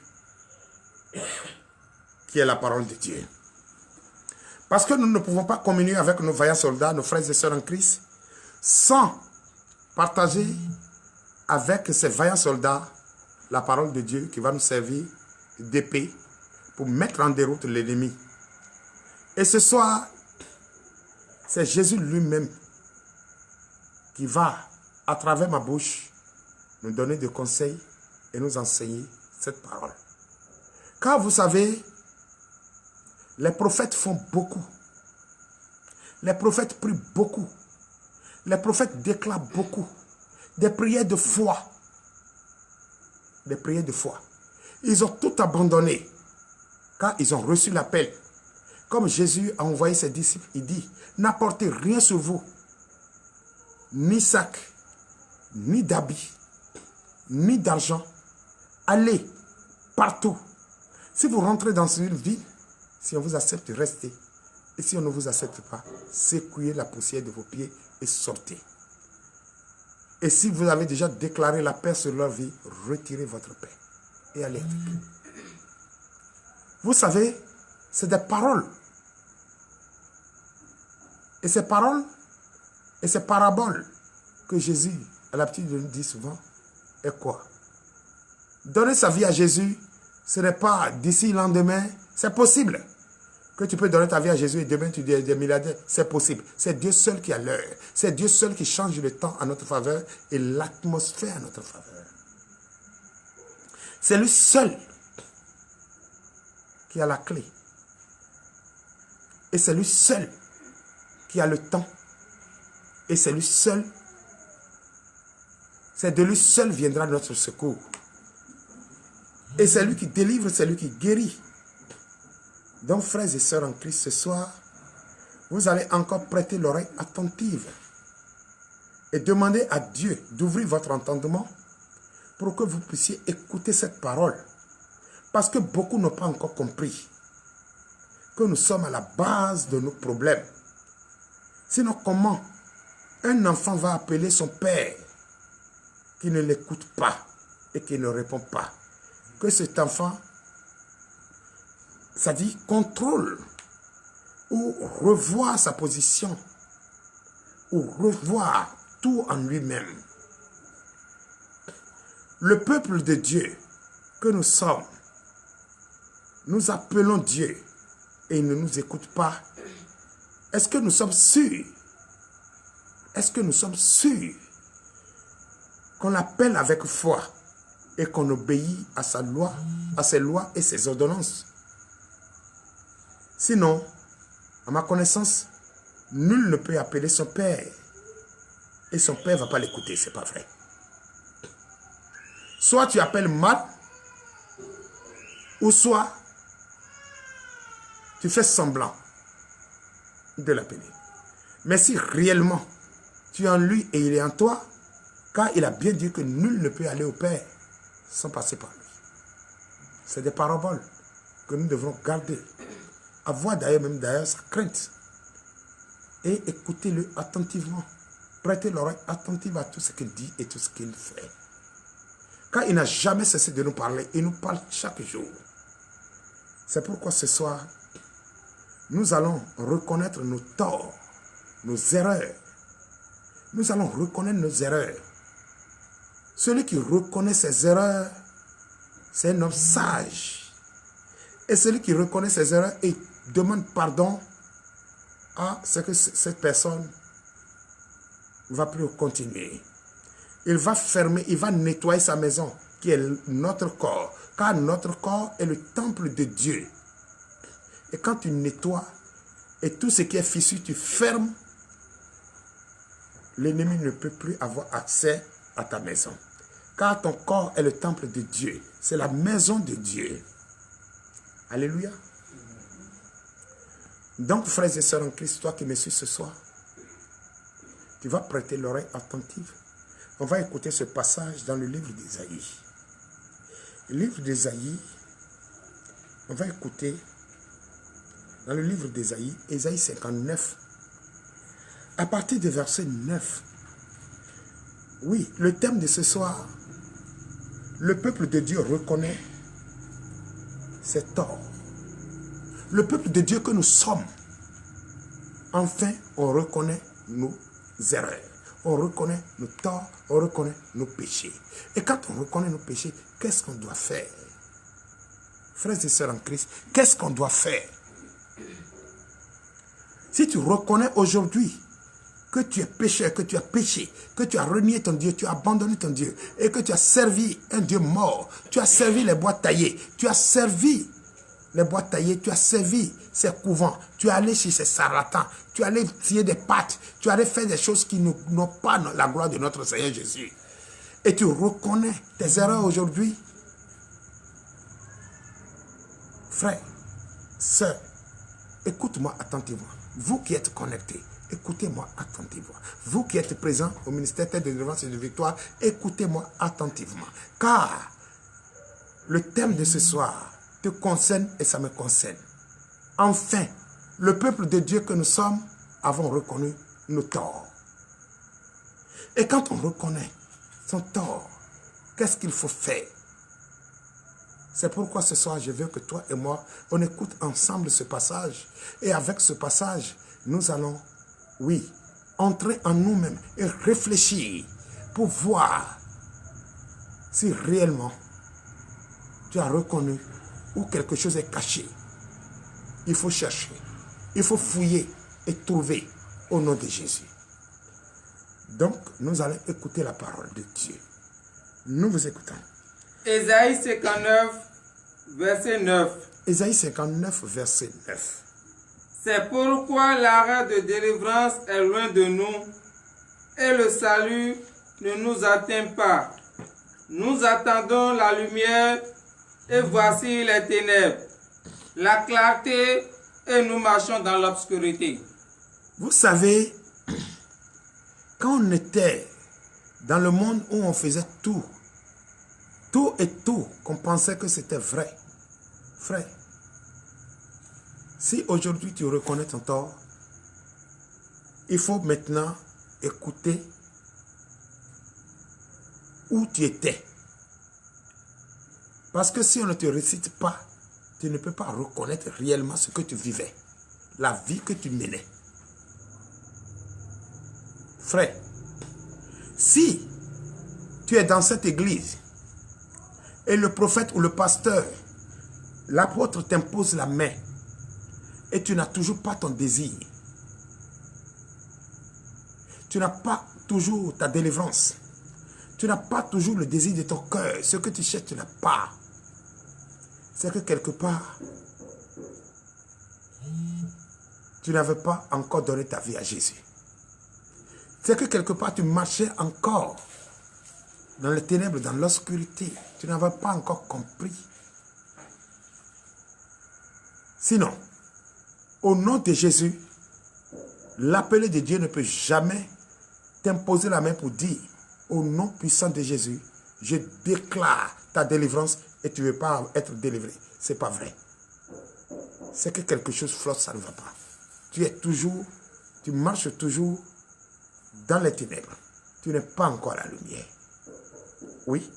qui est la parole de Dieu. Parce que nous ne pouvons pas communier avec nos vaillants soldats, nos frères et sœurs en Christ, sans partager avec ces vaillants soldats la parole de Dieu qui va nous servir d'épée pour mettre en déroute l'ennemi. Et ce soir, c'est Jésus lui-même qui va, à travers ma bouche, nous donner des conseils et nous enseigner cette parole. Car vous savez, les prophètes font beaucoup. Les prophètes prient beaucoup. Les prophètes déclarent beaucoup. Des prières de foi. Des prières de foi. Ils ont tout abandonné. Car ils ont reçu l'appel. Comme Jésus a envoyé ses disciples, il dit, n'apportez rien sur vous. Ni sac, ni d'habits, ni d'argent. Allez partout. Si vous rentrez dans une ville, si on vous accepte, restez. Et si on ne vous accepte pas, secouez la poussière de vos pieds et sortez. Et si vous avez déjà déclaré la paix sur leur vie, retirez votre paix et allez avec eux. Vous savez, c'est des paroles. Et ces paroles et ces paraboles que Jésus a l'habitude de nous dire souvent, est quoi? Donner sa vie à Jésus, ce n'est pas d'ici le lendemain, c'est possible. Que tu peux donner ta vie à Jésus et demain tu es milliardaire, c'est possible. C'est Dieu seul qui a l'heure. C'est Dieu seul qui change le temps à notre faveur et l'atmosphère à notre faveur. C'est lui seul qui a la clé. Et c'est lui seul qui a le temps. Et c'est lui seul. C'est de lui seul viendra notre secours. Et c'est lui qui délivre, c'est lui qui guérit. Donc, frères et sœurs en Christ, ce soir, vous allez encore prêter l'oreille attentive et demander à Dieu d'ouvrir votre entendement pour que vous puissiez écouter cette parole. Parce que beaucoup n'ont pas encore compris que nous sommes à la base de nos problèmes. Sinon, comment un enfant va appeler son père qui ne l'écoute pas et qui ne répond pas? Que cet enfant, ça dit, contrôle ou revoir sa position ou revoir tout en lui-même. Le peuple de Dieu que nous sommes, nous appelons Dieu et il ne nous écoute pas. Est-ce que nous sommes sûrs? Est-ce que nous sommes sûrs qu'on l'appelle avec foi et qu'on obéit à sa loi, à ses lois et ses ordonnances? Sinon, à ma connaissance, nul ne peut appeler son père et son père ne va pas l'écouter, c'est pas vrai. Soit tu appelles mal, ou soit tu fais semblant de l'appeler. Mais si réellement tu es en lui et il est en toi, car il a bien dit que nul ne peut aller au Père sans passer par lui. C'est des paraboles que nous devrons garder. Avoir d'ailleurs sa crainte. Et écoutez-le attentivement. Prêtez l'oreille attentive à tout ce qu'il dit et tout ce qu'il fait. Car il n'a jamais cessé de nous parler. Il nous parle chaque jour. C'est pourquoi ce soir, nous allons reconnaître nos torts, nos erreurs. Nous allons reconnaître nos erreurs. Celui qui reconnaît ses erreurs, c'est un homme sage. Et celui qui reconnaît ses erreurs et demande pardon à ce que cette personne ne va plus continuer. Il va fermer, il va nettoyer sa maison, qui est notre corps. Car notre corps est le temple de Dieu. Et quand tu nettoies, et tout ce qui est fissu, tu fermes, l'ennemi ne peut plus avoir accès à ta maison. Car ton corps est le temple de Dieu. C'est la maison de Dieu. Alléluia. Donc, frères et sœurs en Christ, toi qui me suis ce soir, tu vas prêter l'oreille attentive. On va écouter ce passage dans le livre d'Ésaïe. Le livre d'Ésaïe, on va écouter dans le livre d'Ésaïe, Ésaïe 59, à partir du verset 9. Oui, le thème de ce soir, le peuple de Dieu reconnaît ses torts. Le peuple de Dieu que nous sommes, enfin, on reconnaît nos erreurs. On reconnaît nos torts, on reconnaît nos péchés. Et quand on reconnaît nos péchés, qu'est-ce qu'on doit faire? Frères et sœurs en Christ, qu'est-ce qu'on doit faire? Si tu reconnais aujourd'hui que tu es pécheur, que tu as péché, que tu as renié ton Dieu, tu as abandonné ton Dieu, et que tu as servi un Dieu mort, tu as servi les bois taillés, tu as servi les bois taillés, tu as servi ces couvents, tu es allé chez ces charlatans, tu es allé tirer des pâtes, tu es allé faire des choses qui n'ont pas la gloire de notre Seigneur Jésus. Et tu reconnais tes erreurs aujourd'hui. Frère, sœur, écoute-moi attentivement. Vous qui êtes connectés, écoutez-moi attentivement. Vous qui êtes présents au ministère de délivrance et de victoire, écoutez-moi attentivement. Car le thème de ce soir te concerne et ça me concerne. Enfin, le peuple de Dieu que nous sommes avons reconnu nos torts. Et quand on reconnaît son tort, qu'est-ce qu'il faut faire? C'est pourquoi ce soir, je veux que toi et moi, on écoute ensemble ce passage. Et avec ce passage, nous allons, oui, entrer en nous-mêmes et réfléchir pour voir si réellement tu as reconnu ou quelque chose est caché. Il faut chercher, il faut fouiller et trouver au nom de Jésus. Donc, nous allons écouter la parole de Dieu. Nous vous écoutons. Ésaïe 59, verset 9. Ésaïe 59, verset 9. C'est pourquoi l'arrêt de délivrance est loin de nous et le salut ne nous atteint pas. Nous attendons la lumière et voici les ténèbres, la clarté et nous marchons dans l'obscurité. Vous savez, quand on était dans le monde où on faisait tout et tout, qu'on pensait que c'était vrai, frère, si aujourd'hui tu reconnais ton tort, il faut maintenant écouter où tu étais. Parce que si on ne te récite pas, tu ne peux pas reconnaître réellement ce que tu vivais, la vie que tu menais. Frère, si tu es dans cette église et le prophète ou le pasteur, l'apôtre t'impose la main et tu n'as toujours pas ton désir. Tu n'as pas toujours ta délivrance. Tu n'as pas toujours le désir de ton cœur. Ce que tu cherches, tu n'as pas. C'est que quelque part, tu n'avais pas encore donné ta vie à Jésus. C'est que quelque part, tu marchais encore dans les ténèbres, dans l'obscurité. Tu n'avais pas encore compris. Sinon, au nom de Jésus, l'appelé de Dieu ne peut jamais t'imposer la main pour dire, au nom puissant de Jésus, je déclare ta délivrance et tu ne veux pas être délivré. Ce n'est pas vrai. C'est que quelque chose flotte, ça ne va pas. Tu marches toujours dans les ténèbres. Tu n'es pas encore à la lumière. Oui.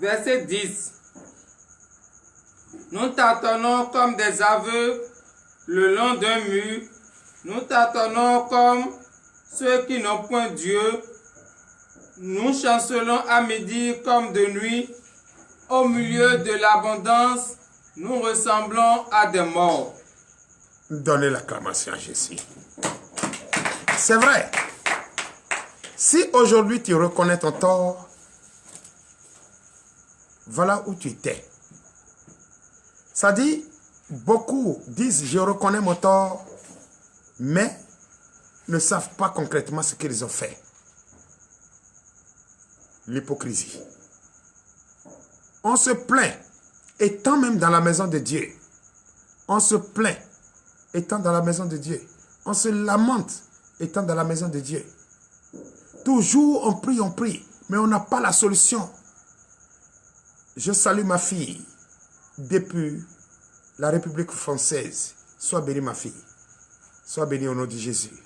Verset 10. Nous tâtonnons comme des aveugles le long d'un mur. Nous tâtonnons comme ceux qui n'ont point Dieu. Nous chancelons à midi comme de nuit. Au milieu de l'abondance, nous ressemblons à des morts. Donnez l'acclamation à Jésus. C'est vrai. Si aujourd'hui tu reconnais ton tort, voilà où tu étais. Ça dit, beaucoup disent, je reconnais mon tort, mais ne savent pas concrètement ce qu'ils ont fait. L'hypocrisie. On se plaint, étant même dans la maison de Dieu. On se plaint, étant dans la maison de Dieu. On se lamente, étant dans la maison de Dieu. Toujours on prie, mais on n'a pas la solution. Je salue ma fille depuis la République française. Sois bénie ma fille. Sois bénie au nom de Jésus.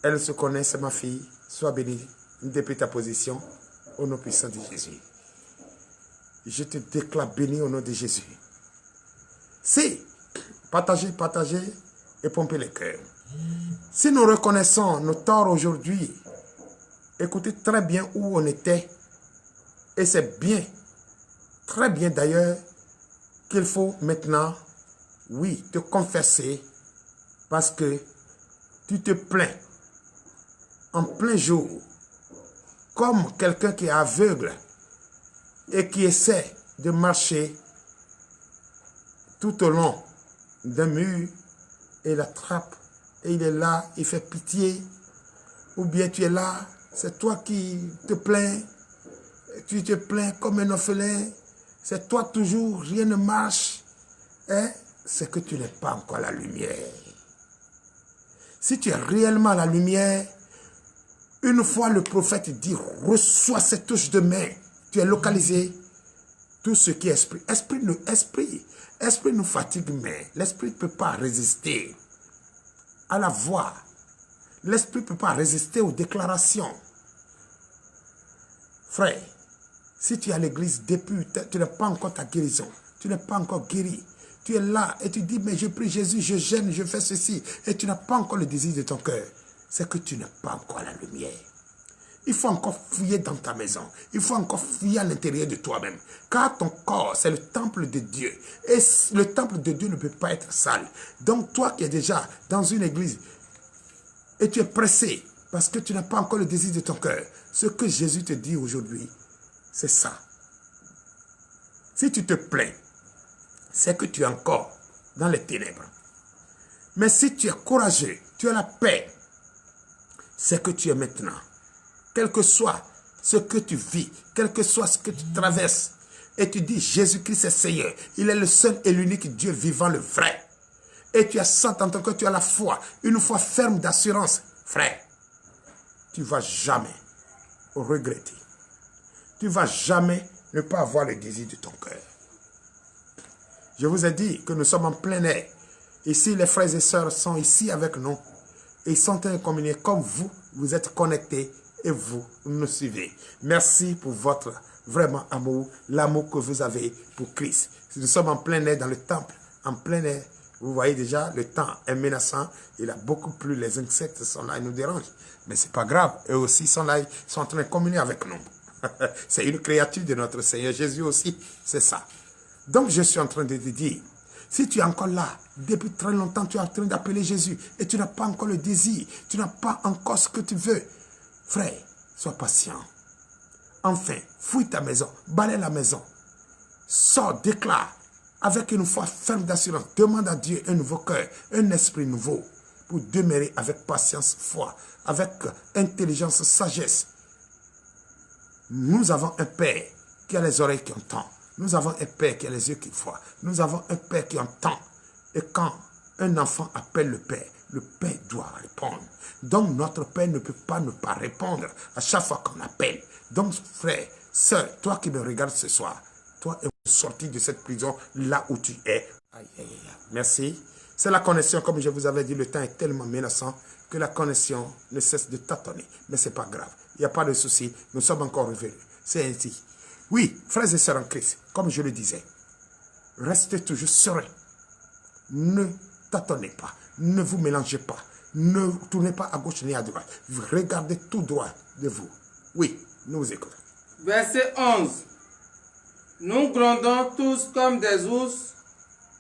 Elle se connaît, c'est ma fille. Sois bénie depuis ta position au nom puissant de Jésus. Je te déclare béni au nom de Jésus. Si, partagez et pompez les cœurs. Si nous reconnaissons nos torts aujourd'hui, écoutez très bien où on était. Et c'est bien, très bien d'ailleurs, qu'il faut maintenant, oui, te confesser parce que tu te plains en plein jour comme quelqu'un qui est aveugle et qui essaie de marcher tout au long d'un mur et l'attrape et il est là, il fait pitié, ou bien tu es là, c'est toi qui te plains, tu te plains comme un orphelin, c'est toi toujours, rien ne marche, hein? C'est que tu n'es pas encore la lumière. Si tu es réellement la lumière, une fois le prophète dit, reçois cette touche de main, tu es localisé, tout ce qui est esprit. Esprit nous fatigue, mais l'esprit ne peut pas résister à la voix. L'esprit ne peut pas résister aux déclarations. Frère, si tu es à l'église depuis, tu n'as pas encore ta guérison, tu n'es pas encore guéri. Tu es là et tu dis, mais je prie Jésus, je gêne, je fais ceci. Et tu n'as pas encore le désir de ton cœur. C'est que tu n'es pas encore la lumière. Il faut encore fouiller dans ta maison. Il faut encore fouiller à l'intérieur de toi-même. Car ton corps, c'est le temple de Dieu. Et le temple de Dieu ne peut pas être sale. Donc toi qui es déjà dans une église et tu es pressé parce que tu n'as pas encore le désir de ton cœur, ce que Jésus te dit aujourd'hui, c'est ça. Si tu te plains, c'est que tu es encore dans les ténèbres. Mais si tu es courageux, tu as la paix, c'est que tu es maintenant. Quel que soit ce que tu vis, quel que soit ce que tu traverses, et tu dis Jésus-Christ est Seigneur, il est le seul et l'unique Dieu vivant, le vrai. Et tu as senti en ton cœur, tu as la foi, une foi ferme d'assurance, frère, tu ne vas jamais regretter. Tu ne vas jamais ne pas avoir le désir de ton cœur. Je vous ai dit que nous sommes en plein air. Ici, les frères et sœurs sont ici avec nous. Ils sont en communion comme vous, vous êtes connectés et vous nous suivez. Merci pour votre vraiment amour, l'amour que vous avez pour Christ. Nous sommes en plein air dans le temple, en plein air. Vous voyez déjà, le temps est menaçant. Il a beaucoup plu, les insectes sont là, ils nous dérangent. Mais ce n'est pas grave, eux aussi sont là, ils sont en train de communier avec nous. C'est une créature de notre Seigneur Jésus aussi, c'est ça. Donc je suis en train de te dire, si tu es encore là, depuis très longtemps, tu es en train d'appeler Jésus et tu n'as pas encore le désir, tu n'as pas encore ce que tu veux. Frère, sois patient. Enfin, fouille ta maison, balaie la maison. Sors, déclare, avec une foi ferme d'assurance. Demande à Dieu un nouveau cœur, un esprit nouveau, pour demeurer avec patience, foi, avec intelligence, sagesse. Nous avons un Père qui a les oreilles qui entendent. Nous avons un Père qui a les yeux qui voient. Nous avons un Père qui entend. Et quand un enfant appelle le Père doit répondre. Donc notre Père ne peut pas ne pas répondre à chaque fois qu'on appelle. Donc frère, sœur, toi qui me regardes ce soir, toi es sorti de cette prison là où tu es. Aïe, aïe, aïe. Merci. C'est la connexion, comme je vous avais dit, le temps est tellement menaçant que la connexion ne cesse de tâtonner. Mais ce n'est pas grave. Il n'y a pas de souci. Nous sommes encore revenus. C'est ainsi. Oui, frères et sœurs en Christ, comme je le disais, restez toujours sereins. Ne tâtonnez pas. Ne vous mélangez pas. Ne tournez pas à gauche ni à droite. Regardez tout droit de vous. Oui, nous vous écoutons. Verset 11. Nous grondons tous comme des ours.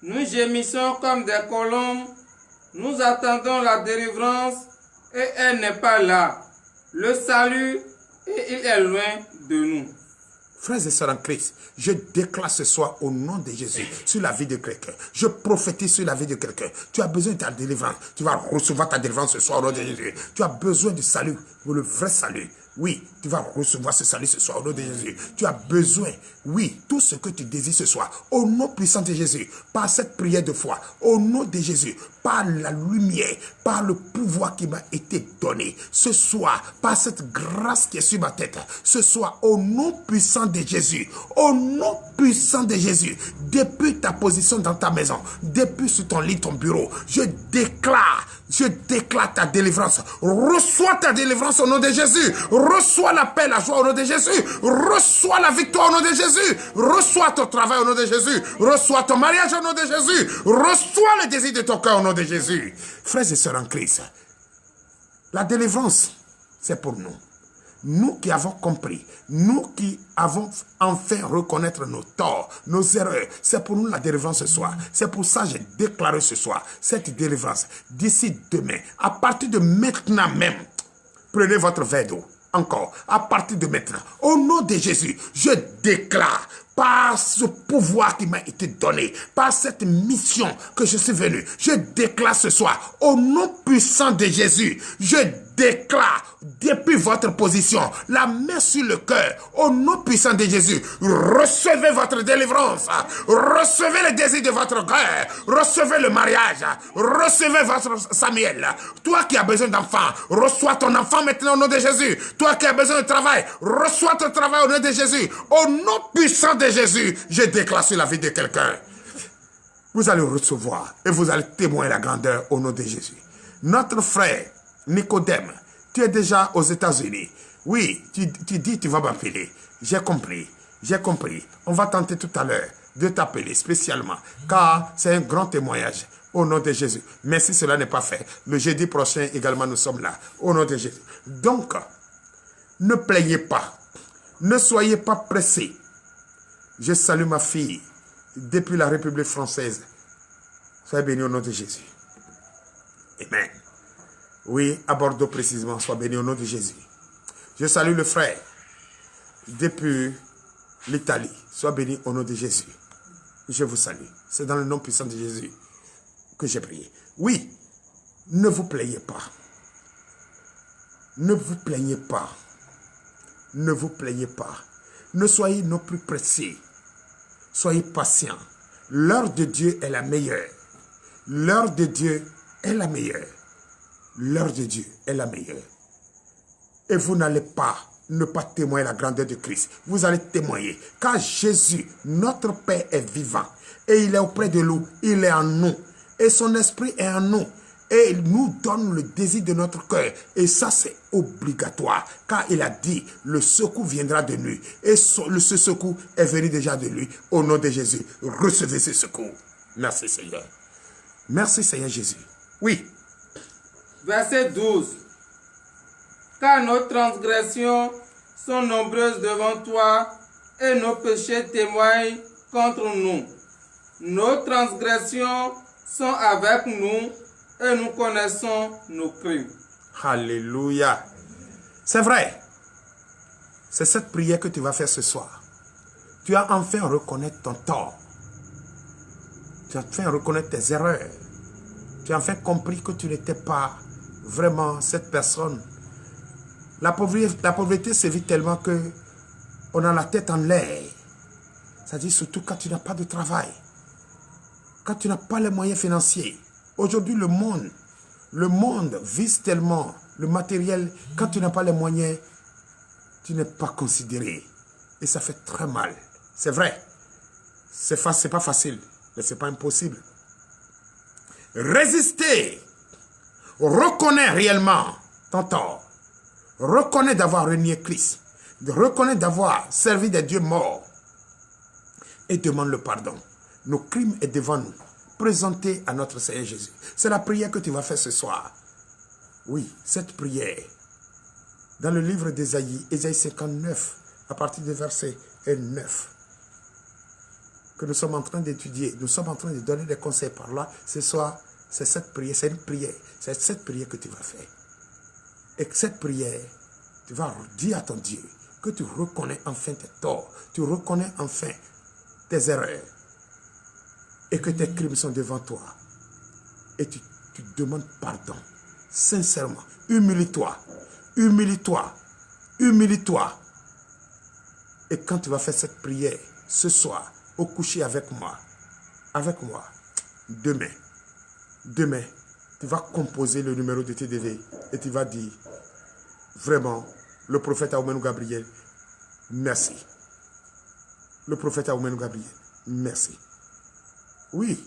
Nous gémissons comme des colombes. Nous attendons la délivrance et elle n'est pas là. Le salut et il est loin de nous. Frères et sœurs en Christ, je déclare ce soir au nom de Jésus sur la vie de quelqu'un. Je prophétise sur la vie de quelqu'un. Tu as besoin de ta délivrance. Tu vas recevoir ta délivrance ce soir au nom de Jésus. Tu as besoin du salut, pour le vrai salut. Oui, tu vas recevoir ce salut ce soir au nom de Jésus. Tu as besoin, oui, tout ce que tu désires ce soir, au nom puissant de Jésus, par cette prière de foi, au nom de Jésus, par la lumière, par le pouvoir qui m'a été donné, ce soir, par cette grâce qui est sur ma tête, ce soir, au nom puissant de Jésus, au nom puissant de Jésus, depuis ta position dans ta maison, depuis sur ton lit, ton bureau, je déclare ta délivrance. Reçois ta délivrance au nom de Jésus. Reçois la paix, la joie au nom de Jésus. Reçois la victoire au nom de Jésus. Reçois ton travail au nom de Jésus. Reçois ton mariage au nom de Jésus. Reçois le désir de ton cœur au nom de Jésus. Frères et sœurs en Christ, la délivrance, c'est pour nous. Nous qui avons compris, nous qui avons enfin reconnaître nos torts, nos erreurs, c'est pour nous la délivrance ce soir. C'est pour ça que j'ai déclaré ce soir cette délivrance. D'ici demain, à partir de maintenant même, prenez votre verre d'eau. Encore, à partir de maintenant, au nom de Jésus, je déclare par ce pouvoir qui m'a été donné, par cette mission que je suis venu, je déclare ce soir, au nom puissant de Jésus, je déclare depuis votre position, la main sur le cœur, au nom puissant de Jésus, recevez votre délivrance, recevez le désir de votre cœur, recevez le mariage, recevez votre Samuel. Toi qui as besoin d'enfant, reçois ton enfant maintenant au nom de Jésus. Toi qui as besoin de travail, reçois ton travail au nom de Jésus. Au nom puissant de Jésus, je déclare sur la vie de quelqu'un. Vous allez recevoir et vous allez témoigner la grandeur au nom de Jésus. Notre frère Nicodème, tu es déjà aux États-Unis. Oui, tu dis tu vas m'appeler. J'ai compris, j'ai compris. On va tenter tout à l'heure de t'appeler spécialement, car c'est un grand témoignage au nom de Jésus. Mais si cela n'est pas fait, le jeudi prochain également nous sommes là, au nom de Jésus. Donc, ne plaignez pas, ne soyez pas pressés. Je salue ma fille depuis la République française. Soyez bénis au nom de Jésus. Amen. Oui, à Bordeaux précisément, sois béni au nom de Jésus. Je salue le frère depuis l'Italie. Sois béni au nom de Jésus. Je vous salue. C'est dans le nom puissant de Jésus que j'ai prié. Oui, ne vous plaignez pas. Ne vous plaignez pas. Ne vous plaignez pas. Ne soyez non plus pressés. Soyez patients. L'heure de Dieu est la meilleure. L'heure de Dieu est la meilleure. L'heure de Dieu est la meilleure. Et vous n'allez pas ne pas témoigner la grandeur de Christ. Vous allez témoigner. Car Jésus, notre Père, est vivant. Et il est auprès de nous. Il est en nous. Et son esprit est en nous. Et il nous donne le désir de notre cœur. Et ça, c'est obligatoire. Car il a dit, le secours viendra de lui. Et ce secours est venu déjà de lui. Au nom de Jésus, recevez ce secours. Merci Seigneur. Merci Seigneur Jésus. Oui. Verset 12. Car nos transgressions sont nombreuses devant toi et nos péchés témoignent contre nous. nos transgressions sont avec nous et nous connaissons nos crimes. Alléluia. C'est vrai. C'est cette prière que tu vas faire ce soir. Tu as enfin reconnaître ton tort. Tu as enfin reconnaître tes erreurs. Tu as enfin compris que tu n'étais pas vraiment cette personne. La pauvreté sévit tellement que on a la tête en l'air. C'est-à-dire surtout quand tu n'as pas de travail. Quand tu n'as pas les moyens financiers. Aujourd'hui, le monde vise tellement le matériel. Quand tu n'as pas les moyens, tu n'es pas considéré. Et ça fait très mal. C'est vrai. C'est pas facile, mais ce n'est pas impossible. Résister. Reconnais réellement ton tort. Reconnais d'avoir renié Christ. Reconnais d'avoir servi des dieux morts. Et demande le pardon. Nos crimes sont devant nous. Présentés à notre Seigneur Jésus. C'est la prière que tu vas faire ce soir. Oui, cette prière. Dans le livre d'Ésaïe, Ésaïe 59, à partir du verset 9, que nous sommes en train d'étudier, nous sommes en train de donner des conseils par là. Ce soir, c'est cette prière, c'est une prière. C'est cette prière que tu vas faire. Et que cette prière, tu vas dire à ton Dieu que tu reconnais enfin tes torts, tu reconnais enfin tes erreurs et que tes crimes sont devant toi. Et tu demandes pardon, sincèrement. Humilie-toi, humilie-toi, humilie-toi. Et quand tu vas faire cette prière ce soir, au coucher avec moi, demain, tu vas composer le numéro de TDV et tu vas dire, vraiment, le prophète Aoumenou Gabriel, merci. Le prophète Aoumenou Gabriel, merci. Oui.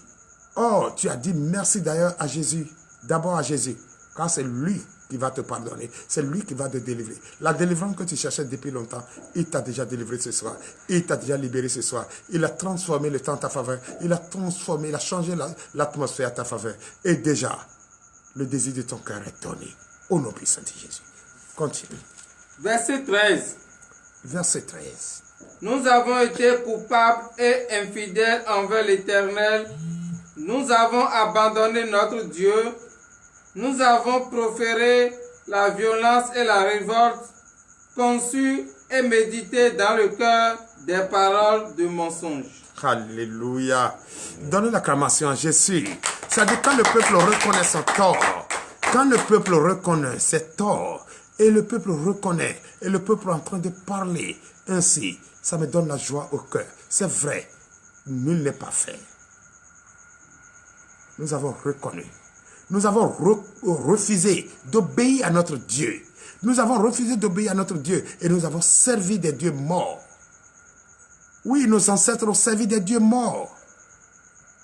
Oh, tu as dit merci d'ailleurs à Jésus. D'abord à Jésus. Car c'est lui qui va te pardonner. C'est lui qui va te délivrer. La délivrance que tu cherchais depuis longtemps, il t'a déjà délivré ce soir. Il t'a déjà libéré ce soir. Il a transformé le temps en ta faveur. Il a transformé, il a changé l'atmosphère à ta faveur. Et déjà, le désir de ton cœur est donné. Au nom puissant de Jésus. Continue. Verset 13. Verset 13. Nous avons été coupables et infidèles envers l'Éternel. Nous avons abandonné notre Dieu. Nous avons proféré la violence et la révolte, conçu et médité dans le cœur des paroles de mensonge. Alléluia. Donne l'acclamation à Jésus. C'est-à-dire quand le peuple reconnaît son tort, quand le peuple reconnaît ses torts, et le peuple reconnaît, et le peuple est en train de parler ainsi, ça me donne la joie au cœur. C'est vrai, nul n'est pas fait. Nous avons reconnu. Nous avons refusé d'obéir à notre Dieu. Nous avons refusé d'obéir à notre Dieu et nous avons servi des dieux morts. Oui, nos ancêtres ont servi des dieux morts.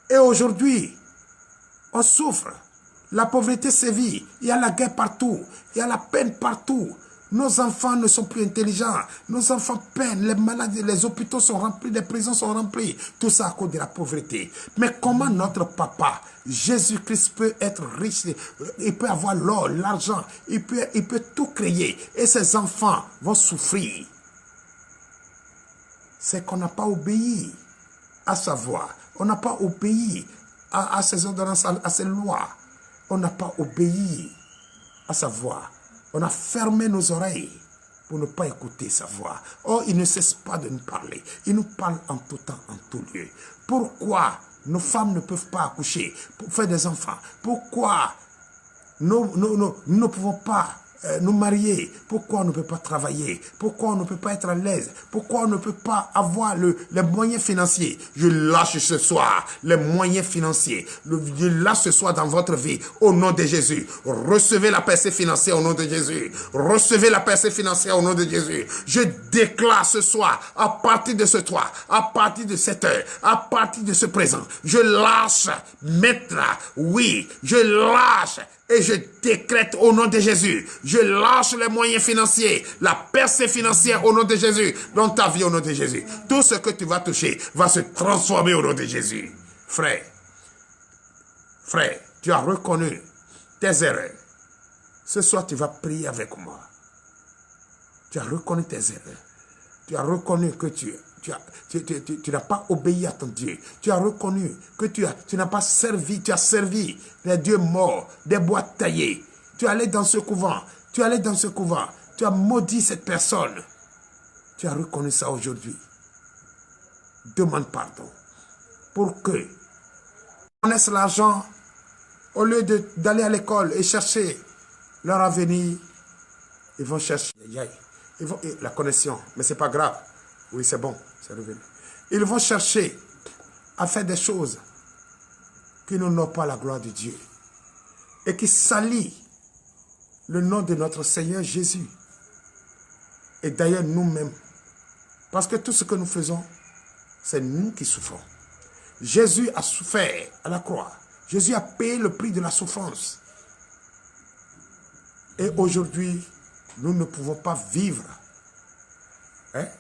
Et aujourd'hui, on souffre. La pauvreté sévit. Il y a la guerre partout. Il y a la peine partout. Nos enfants ne sont plus intelligents. Nos enfants peinent. Les maladies, les hôpitaux sont remplis, les prisons sont remplies. Tout ça à cause de la pauvreté. Mais comment notre papa, Jésus-Christ, peut être riche? Il peut avoir l'or, l'argent. Il peut tout créer. Et ses enfants vont souffrir. C'est qu'on n'a pas obéi à sa voix. On n'a pas obéi à ses ordonnances, à ses lois. On n'a pas obéi à sa voix. On a fermé nos oreilles pour ne pas écouter sa voix. Oh, il ne cesse pas de nous parler. Il nous parle en tout temps, en tout lieu. Pourquoi nos femmes ne peuvent pas accoucher pour faire des enfants? Pourquoi nous ne pouvons pas nous marier? Pourquoi on ne peut pas travailler? Pourquoi on ne peut pas être à l'aise? Pourquoi on ne peut pas avoir les moyens financiers? Je lâche ce soir les moyens financiers. Je lâche ce soir dans votre vie au nom de Jésus. Recevez la percée financière au nom de Jésus. Recevez la percée financière au nom de Jésus. Je déclare ce soir, à partir de ce soir, à partir de cette heure, à partir de ce présent, je lâche maintenant. Oui, je lâche. Et je décrète au nom de Jésus, je lâche les moyens financiers, la percée financière au nom de Jésus, dans ta vie au nom de Jésus. Tout ce que tu vas toucher va se transformer au nom de Jésus. Frère, tu as reconnu tes erreurs. Ce soir, tu vas prier avec moi. Tu as reconnu tes erreurs. Tu as reconnu que tu tu n'as pas obéi à ton Dieu. Tu as reconnu que tu n'as pas servi, tu as servi les dieux morts, des bois taillés. Tu es allé dans ce couvent, tu as maudit cette personne. Tu as reconnu ça aujourd'hui. Demande pardon. Pour que connaissent l'argent, au lieu d'aller à l'école et chercher leur avenir, ils vont chercher la connexion, mais c'est pas grave. Oui, c'est bon, c'est revenu. Ils vont chercher à faire des choses qui n'honorent pas la gloire de Dieu et qui salissent le nom de notre Seigneur Jésus. Et d'ailleurs nous-mêmes, parce que tout ce que nous faisons, c'est nous qui souffrons. Jésus a souffert à la croix. Jésus a payé le prix de la souffrance. Et aujourd'hui, nous ne pouvons pas vivre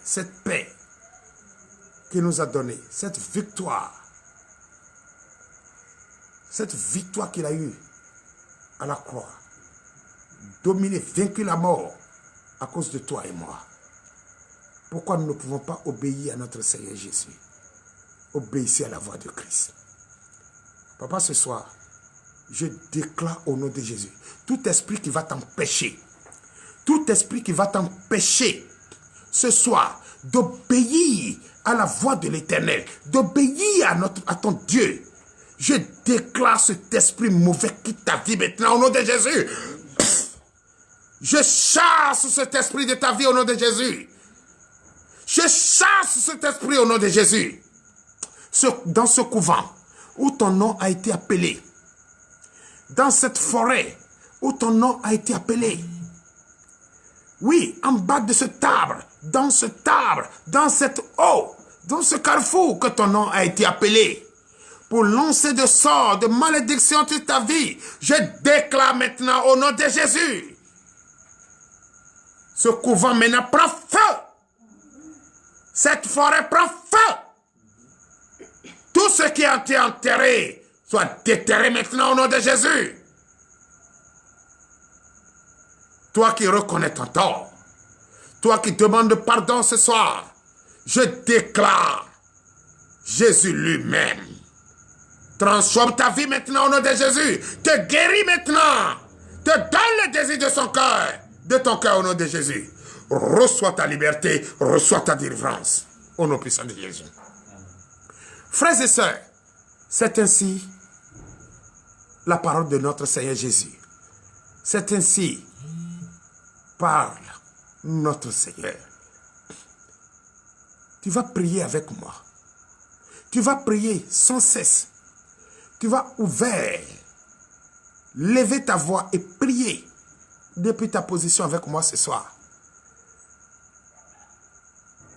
cette paix qu'il nous a donnée, cette victoire qu'il a eue à la croix, dominé, vaincu la mort à cause de toi et moi. Pourquoi nous ne pouvons pas obéir à notre Seigneur Jésus? Obéissez à la voix de Christ. Papa, ce soir, je déclare au nom de Jésus, tout esprit qui va t'empêcher, ce soir, d'obéir à la voix de l'Éternel, d'obéir à ton Dieu. Je déclare cet esprit mauvais qui ta vie maintenant au nom de Jésus. Je chasse cet esprit de ta vie au nom de Jésus. Je chasse cet esprit au nom de Jésus. Dans ce couvent où ton nom a été appelé, dans cette forêt où ton nom a été appelé, oui, en bas de cet arbre, dans cette eau, dans ce carrefour que ton nom a été appelé, pour lancer de sorts, de malédictions sur ta vie, je déclare maintenant au nom de Jésus, ce couvent maintenant prend feu, cette forêt prend feu, tout ce qui a été enterré soit déterré maintenant au nom de Jésus. Toi qui reconnais ton tort, toi qui demandes pardon ce soir, je déclare Jésus lui-même transforme ta vie maintenant au nom de Jésus, te guérit maintenant, te donne le désir de son cœur, de ton cœur au nom de Jésus. Reçois ta liberté, reçois ta délivrance au nom puissant de Jésus. Frères et sœurs, c'est ainsi la parole de notre Seigneur Jésus. C'est ainsi parle notre Seigneur. Tu vas prier avec moi. Tu vas prier sans cesse. Tu vas ouvert, lever ta voix et prier depuis ta position avec moi ce soir.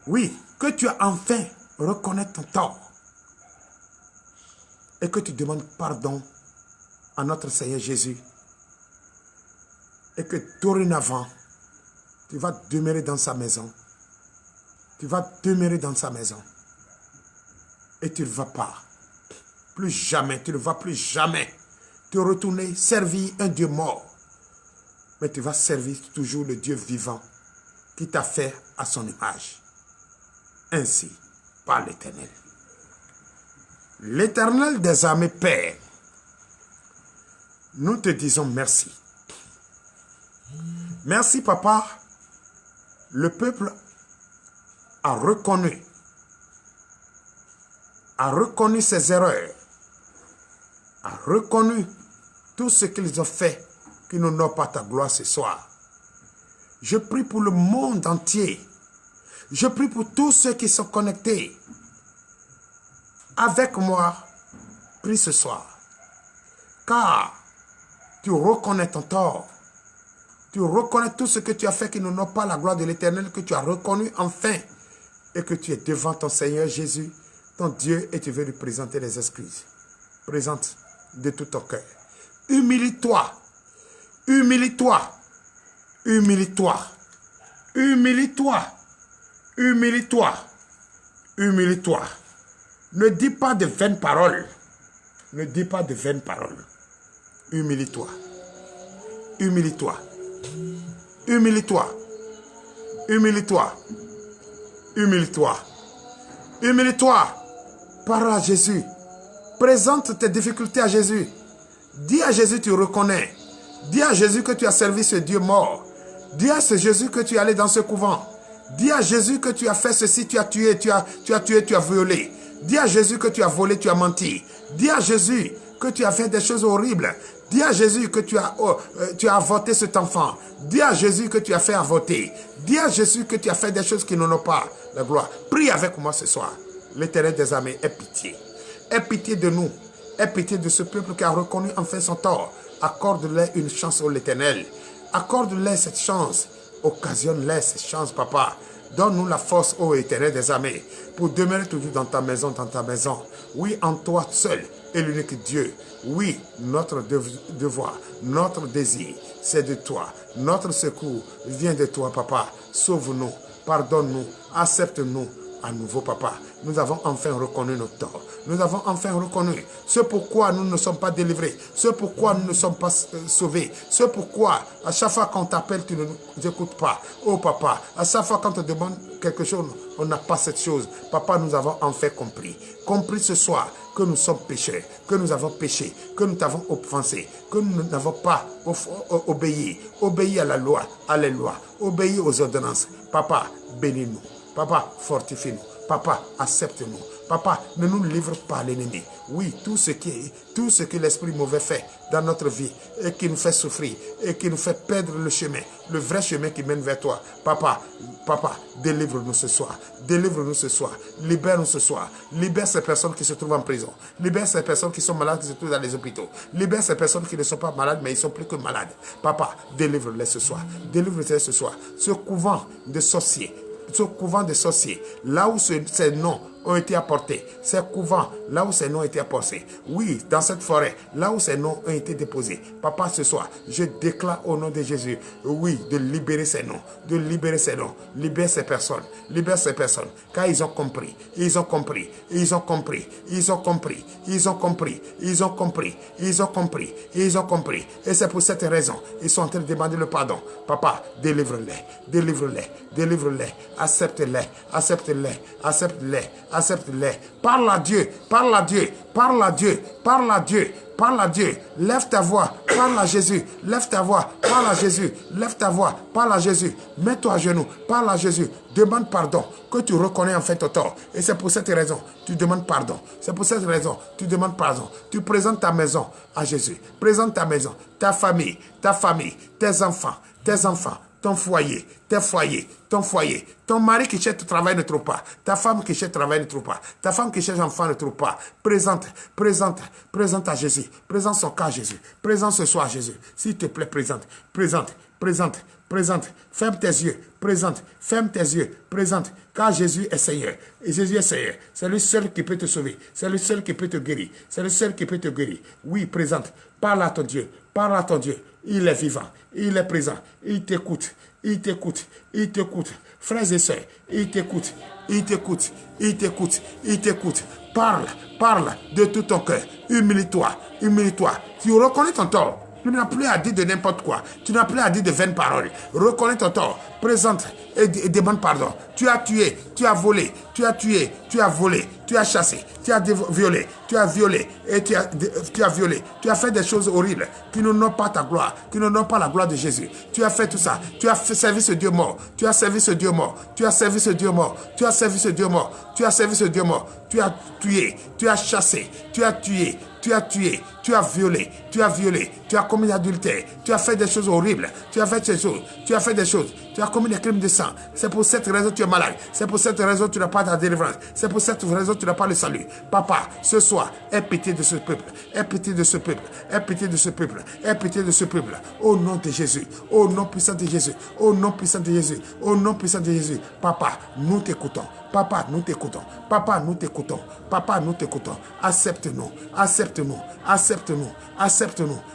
Oui, que tu as enfin reconnaître ton tort et que tu demandes pardon à notre Seigneur Jésus et que dorénavant, tu vas demeurer dans sa maison. Tu vas demeurer dans sa maison. Et tu ne vas pas, plus jamais, tu ne vas plus jamais te retourner servir un Dieu mort. Mais tu vas servir toujours le Dieu vivant qui t'a fait à son image. Ainsi, par l'Éternel. L'Éternel des armées, Père, nous te disons merci. Merci, Papa. Le peuple a reconnu ses erreurs, a reconnu tout ce qu'ils ont fait qui n'honore pas ta gloire ce soir. Je prie pour le monde entier. Je prie pour tous ceux qui sont connectés. Avec moi, prie ce soir. Car tu reconnais ton tort. Tu reconnais tout ce que tu as fait qui n'honore pas la gloire de l'Éternel, que tu as reconnu enfin. Et que tu es devant ton Seigneur Jésus, ton Dieu, et tu veux lui présenter les excuses. Présente de tout ton cœur. Humilie-toi. Humilie-toi. Humilie-toi. Humilie-toi. Humilie-toi. Humilie-toi. Ne dis pas de vaines paroles. Ne dis pas de vaines paroles. Humilie-toi. Humilie-toi. Humilie-toi. Humilie-toi. Humilie-toi. Humilie-toi. Parle à Jésus. Présente tes difficultés à Jésus. Dis à Jésus tu reconnais. Dis à Jésus que tu as servi ce Dieu mort. Dis à ce Jésus que tu es allé dans ce couvent. Dis à Jésus que tu as fait ceci, tu as tué, tu as violé. Dis à Jésus que tu as volé, tu as menti. Dis à Jésus que tu as fait des choses horribles. Dis à Jésus que tu as avorté cet enfant. Dis à Jésus que tu as fait avorter. Dis à Jésus que tu as fait des choses qui n'en ont pas la gloire. Prie avec moi ce soir. L'Éternel des armées, aie pitié. Aie pitié de nous. Aie pitié de ce peuple qui a reconnu enfin son tort. Accorde-leur une chance au l'Éternel. Accorde-leur cette chance. Occasionne-leur cette chance, papa. Donne-nous la force, ô Éternel des armées, pour demeurer toujours dans ta maison, Oui, en toi seul est l'unique Dieu. Oui, notre devoir, notre désir, c'est de toi. Notre secours vient de toi, papa. Sauve-nous, pardonne-nous, accepte-nous à nouveau, papa. Nous avons enfin reconnu nos torts. Nous avons enfin reconnu ce pourquoi nous ne sommes pas délivrés, ce pourquoi nous ne sommes pas sauvés, ce pourquoi à chaque fois qu'on t'appelle, tu ne nous écoutes pas. Oh papa, à chaque fois qu'on te demande quelque chose, on n'a pas cette chose. Papa, nous avons enfin compris. Compris ce soir que nous sommes pécheurs, que nous avons péché, que nous t'avons offensé, que nous n'avons pas obéi à la loi, à les lois, obéi aux ordonnances. Papa, bénis-nous. Papa, fortifie-nous. Papa, accepte-nous. Papa, ne nous livre pas à l'ennemi. Oui, tout ce que l'esprit mauvais fait dans notre vie et qui nous fait souffrir et qui nous fait perdre le chemin, le vrai chemin qui mène vers toi. Papa, délivre-nous ce soir. Délivre-nous ce soir. Libère-nous ce soir. Libère ces personnes qui se trouvent en prison. Libère ces personnes qui sont malades, qui se trouvent dans les hôpitaux. Libère ces personnes qui ne sont pas malades, mais ils sont plus que malades. Papa, délivre-les ce soir. Délivre-les ce soir. Ce couvent de sorciers, là où ces noms ont été apportés, ces couvents, là où ces noms ont été apportés, oui, dans cette forêt, là où ces noms ont été déposés. Papa, ce soir, je déclare au nom de Jésus, oui, de libérer ces noms, libère ces personnes, car ils ont compris, et c'est pour cette raison, ils sont en train de demander le pardon. Papa, délivre-les, accepte-les. Parle à Dieu. Lève ta voix, parle à Jésus. Lève ta voix, parle à Jésus. Mets-toi à genoux, parle à Jésus. Demande pardon, que tu reconnais en fait ton tort. Et c'est pour cette raison, tu demandes pardon. Tu présentes ta maison à Jésus. Présente ta maison, ta famille, tes enfants, ton foyer, ton mari qui cherche travail ne trouve pas, ta femme qui cherche travail ne trouve pas, ta femme qui cherche enfant ne trouve pas. Présente à Jésus, présente son cas à Jésus, présente ce soir à Jésus, s'il te plaît, présente, ferme tes yeux, présente, car Jésus est Seigneur, et Jésus est Seigneur, c'est le seul qui peut te sauver, c'est le seul qui peut te guérir, oui, présente, parle à ton Dieu, il est vivant, il est présent, il t'écoute, frères et sœurs, il t'écoute, parle de tout ton cœur, humilie-toi, tu reconnais ton tort. Tu n'as plus à dire de n'importe quoi. Tu n'as plus à dire de vaines paroles. Reconnais ton tort. Présente et demande pardon. Tu as tué, tu as volé, tu as volé, tu as chassé, tu as violé, tu as violé. Tu as fait des choses horribles qui n'ont pas ta gloire, qui n'ont pas la gloire de Jésus. Tu as fait tout ça. Tu as servi ce Dieu mort. Tu as tué, tu as chassé, tu as violé, tu as commis l'adultère, tu as fait des choses horribles, tu as commis des crimes de sang. C'est pour cette raison que tu es malade, c'est pour cette raison que tu n'as pas ta délivrance, c'est pour cette raison que tu n'as pas le salut. Papa, ce soir, aie pitié de ce peuple, au nom de Jésus, au nom puissant de Jésus, Papa, nous t'écoutons.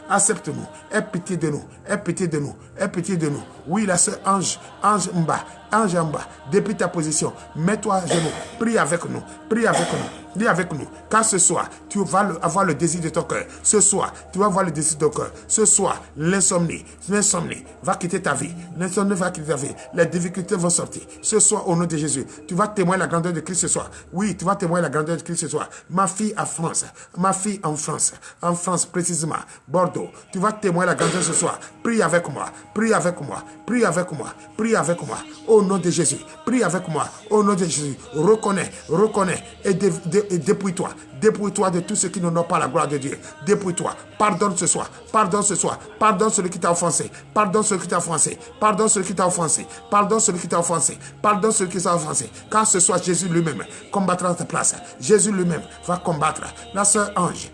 Accepte-nous. Aie pitié de nous. Oui, la sœur Ange, Ange Mba, Ange en bas, depuis ta position, mets-toi à genoux, prie avec nous, prie avec nous, dis avec nous, car ce soir, tu vas avoir le désir de ton cœur. Ce soir, tu vas avoir le désir de ton cœur. Ce soir, l'insomnie va quitter ta vie. L'insomnie va quitter ta vie. Les difficultés vont sortir. Ce soir, au nom de Jésus, tu vas témoigner la grandeur de Christ ce soir. Oui, tu vas témoigner la grandeur de Christ ce soir. Ma fille en France, en France précisément, Bordeaux, tu vas témoigner la grandeur ce soir. Prie avec moi, prie avec moi, prie avec moi, prie avec moi. Au nom de Jésus, prie avec moi. Au nom de Jésus, reconnais et dépouille-toi. Dépouille-toi de tout ce qui n'honore pas la gloire de Dieu. Dépouille-toi. Pardonne ce soir. Pardonne ce soir. Pardonne celui qui t'a offensé. Pardonne celui qui t'a offensé. Pardonne celui qui t'a offensé. Pardonne celui qui t'a offensé. Pardonne celui qui t'a offensé. Car ce soir, Jésus lui-même combattra à ta place. Jésus lui-même va combattre. La sœur Ange,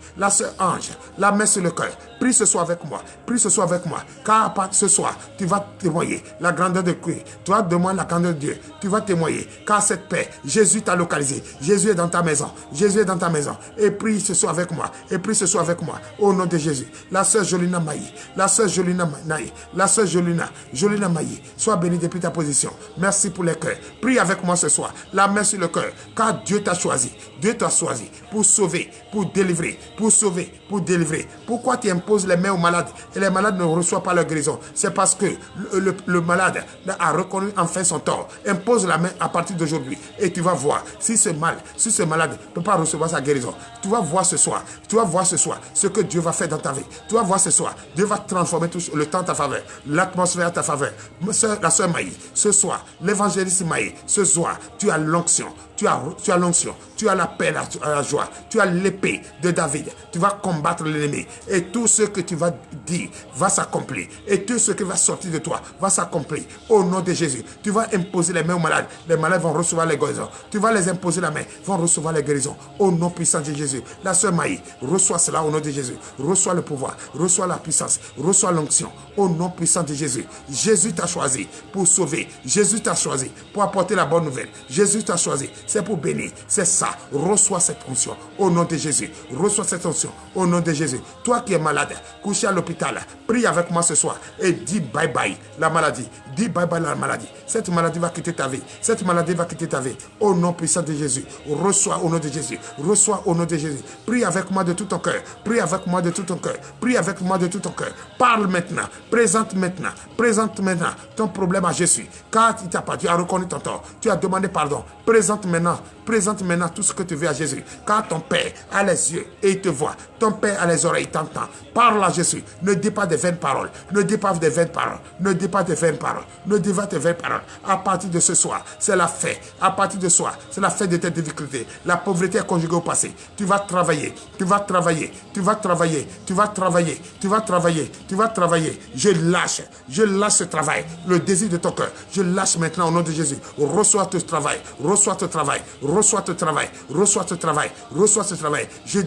la main sur le cœur. Prie ce soir avec moi. Prie ce soir avec moi. Car ce soir, tu vas témoigner la grandeur de Christ. Tu vas demander la grandeur de Dieu. Tu vas témoigner. Car cette paix, Jésus t'a localisé. Jésus est dans ta maison. Jésus est dans ta maison. Et prie ce soir avec moi. Et prie ce soir avec moi. Au nom de Jésus. La sœur Jolina Maï. La sœur Jolina Maï. La sœur Jolina Maï. Sois bénie depuis ta position. Merci pour les cœurs. Prie avec moi ce soir. La main sur le cœur. Car Dieu t'a choisi. Dieu t'a choisi pour sauver, pour délivrer, pour sauver, pour délivrer. Pourquoi tu imposes les mains aux malades et les malades ne reçoivent pas leur guérison? C'est parce que le malade a reconnu enfin son tort. Impose la main à partir d'aujourd'hui et tu vas voir si ce malade ne peut pas recevoir sa guérison. Tu vas voir ce soir, ce que Dieu va faire dans ta vie. Tu vas voir ce soir, Dieu va transformer tout le temps à ta faveur, l'atmosphère à ta faveur. La sœur Maï, ce soir, l'évangéliste Maï, ce soir, tu as l'onction. Tu as l'onction, tu as la paix, la joie, tu as l'épée de David. Tu vas combattre l'ennemi et tout ce que tu vas dire va s'accomplir. Et tout ce qui va sortir de toi va s'accomplir. Au nom de Jésus, tu vas imposer les mains aux malades. Les malades vont recevoir les guérisons. Tu vas les imposer la main, vont recevoir les guérisons. Au nom puissant de Jésus. La sœur Maï, reçois cela au nom de Jésus. Reçois le pouvoir, reçois la puissance, reçois l'onction. Au nom puissant de Jésus. Jésus t'a choisi pour sauver. Jésus t'a choisi pour apporter la bonne nouvelle. Jésus t'a choisi. C'est pour bénir. C'est ça. Reçois cette onction au nom de Jésus. Reçois cette onction au nom de Jésus. Toi qui es malade, couché à l'hôpital, prie avec moi ce soir et dis bye bye la maladie. Dis bye bye la maladie. Cette maladie va quitter ta vie. Cette maladie va quitter ta vie. Au nom puissant de Jésus. Reçois au nom de Jésus. Reçois au nom de Jésus. Prie avec moi de tout ton cœur. Prie avec moi de tout ton cœur. Prie avec moi de tout ton cœur. Parle maintenant. Présente maintenant. Présente maintenant ton problème à Jésus. Car il t'a pas, tu as reconnu ton tort. Tu as demandé pardon. Présente maintenant tout ce que tu veux à Jésus. Car ton Père a les yeux et il te voit. Ton Père a les oreilles, il t'entend. Parle à Jésus. Ne dis pas de vaines paroles. Ne dis pas de vaines paroles. Ne dis pas de vaines paroles. Ne dis pas de vaines paroles. À partir de ce soir, c'est la fête. À partir de ce soir, c'est la fête de tes difficultés. La pauvreté est conjuguée au passé. Tu vas travailler. Tu vas travailler. Tu vas travailler. Tu vas travailler. Tu vas travailler. Tu vas travailler. Je lâche ce travail. Le désir de ton cœur. Je lâche maintenant au nom de Jésus. Reçois ce travail. Reçois ce travail. Reçois ce travail. Reçois ce travail. Reçois ce travail. Je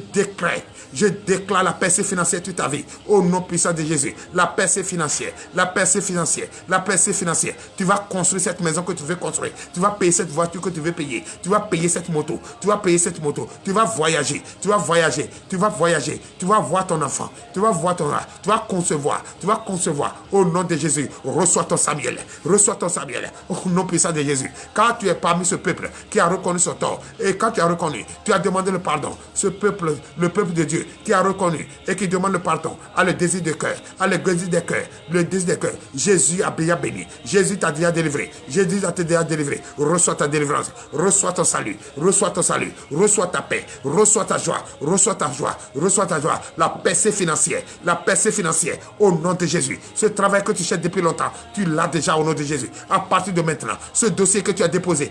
déclare la percée financière toute ta vie. Au nom puissant de Jésus. La percée financière. La percée financière. La percée financière. Tu vas construire cette maison que tu veux construire. Tu vas payer cette voiture que tu veux payer. Tu vas payer cette moto. Tu vas payer cette moto. Tu vas voyager. Tu vas voyager. Tu vas voyager. Tu vas voir ton enfant. Tu vas voir ton âge. Tu vas concevoir. Tu vas concevoir. Au nom de Jésus. Reçois ton Samuel. Reçois ton Samuel. Au nom puissant de Jésus. Car tu es parmi ce peuple qui a reconnu son tort. Et quand tu as reconnu, tu as demandé le pardon. Ce peuple, le peuple de Dieu, qui a reconnu et qui demande le pardon, a le désir de cœur, a le désir des cœurs, le désir des cœurs. Jésus a déjà béni. Jésus t'a déjà délivré. Jésus t'a déjà délivré. Reçois ta délivrance. Reçois ton salut. Reçois ton salut. Reçois ta paix. Reçois ta joie. Reçois ta joie. Reçois ta joie. La percée financière. La percée financière. Au nom de Jésus. Ce travail que tu cherches depuis longtemps, tu l'as déjà au nom de Jésus. À partir de maintenant, ce dossier que tu as déposé,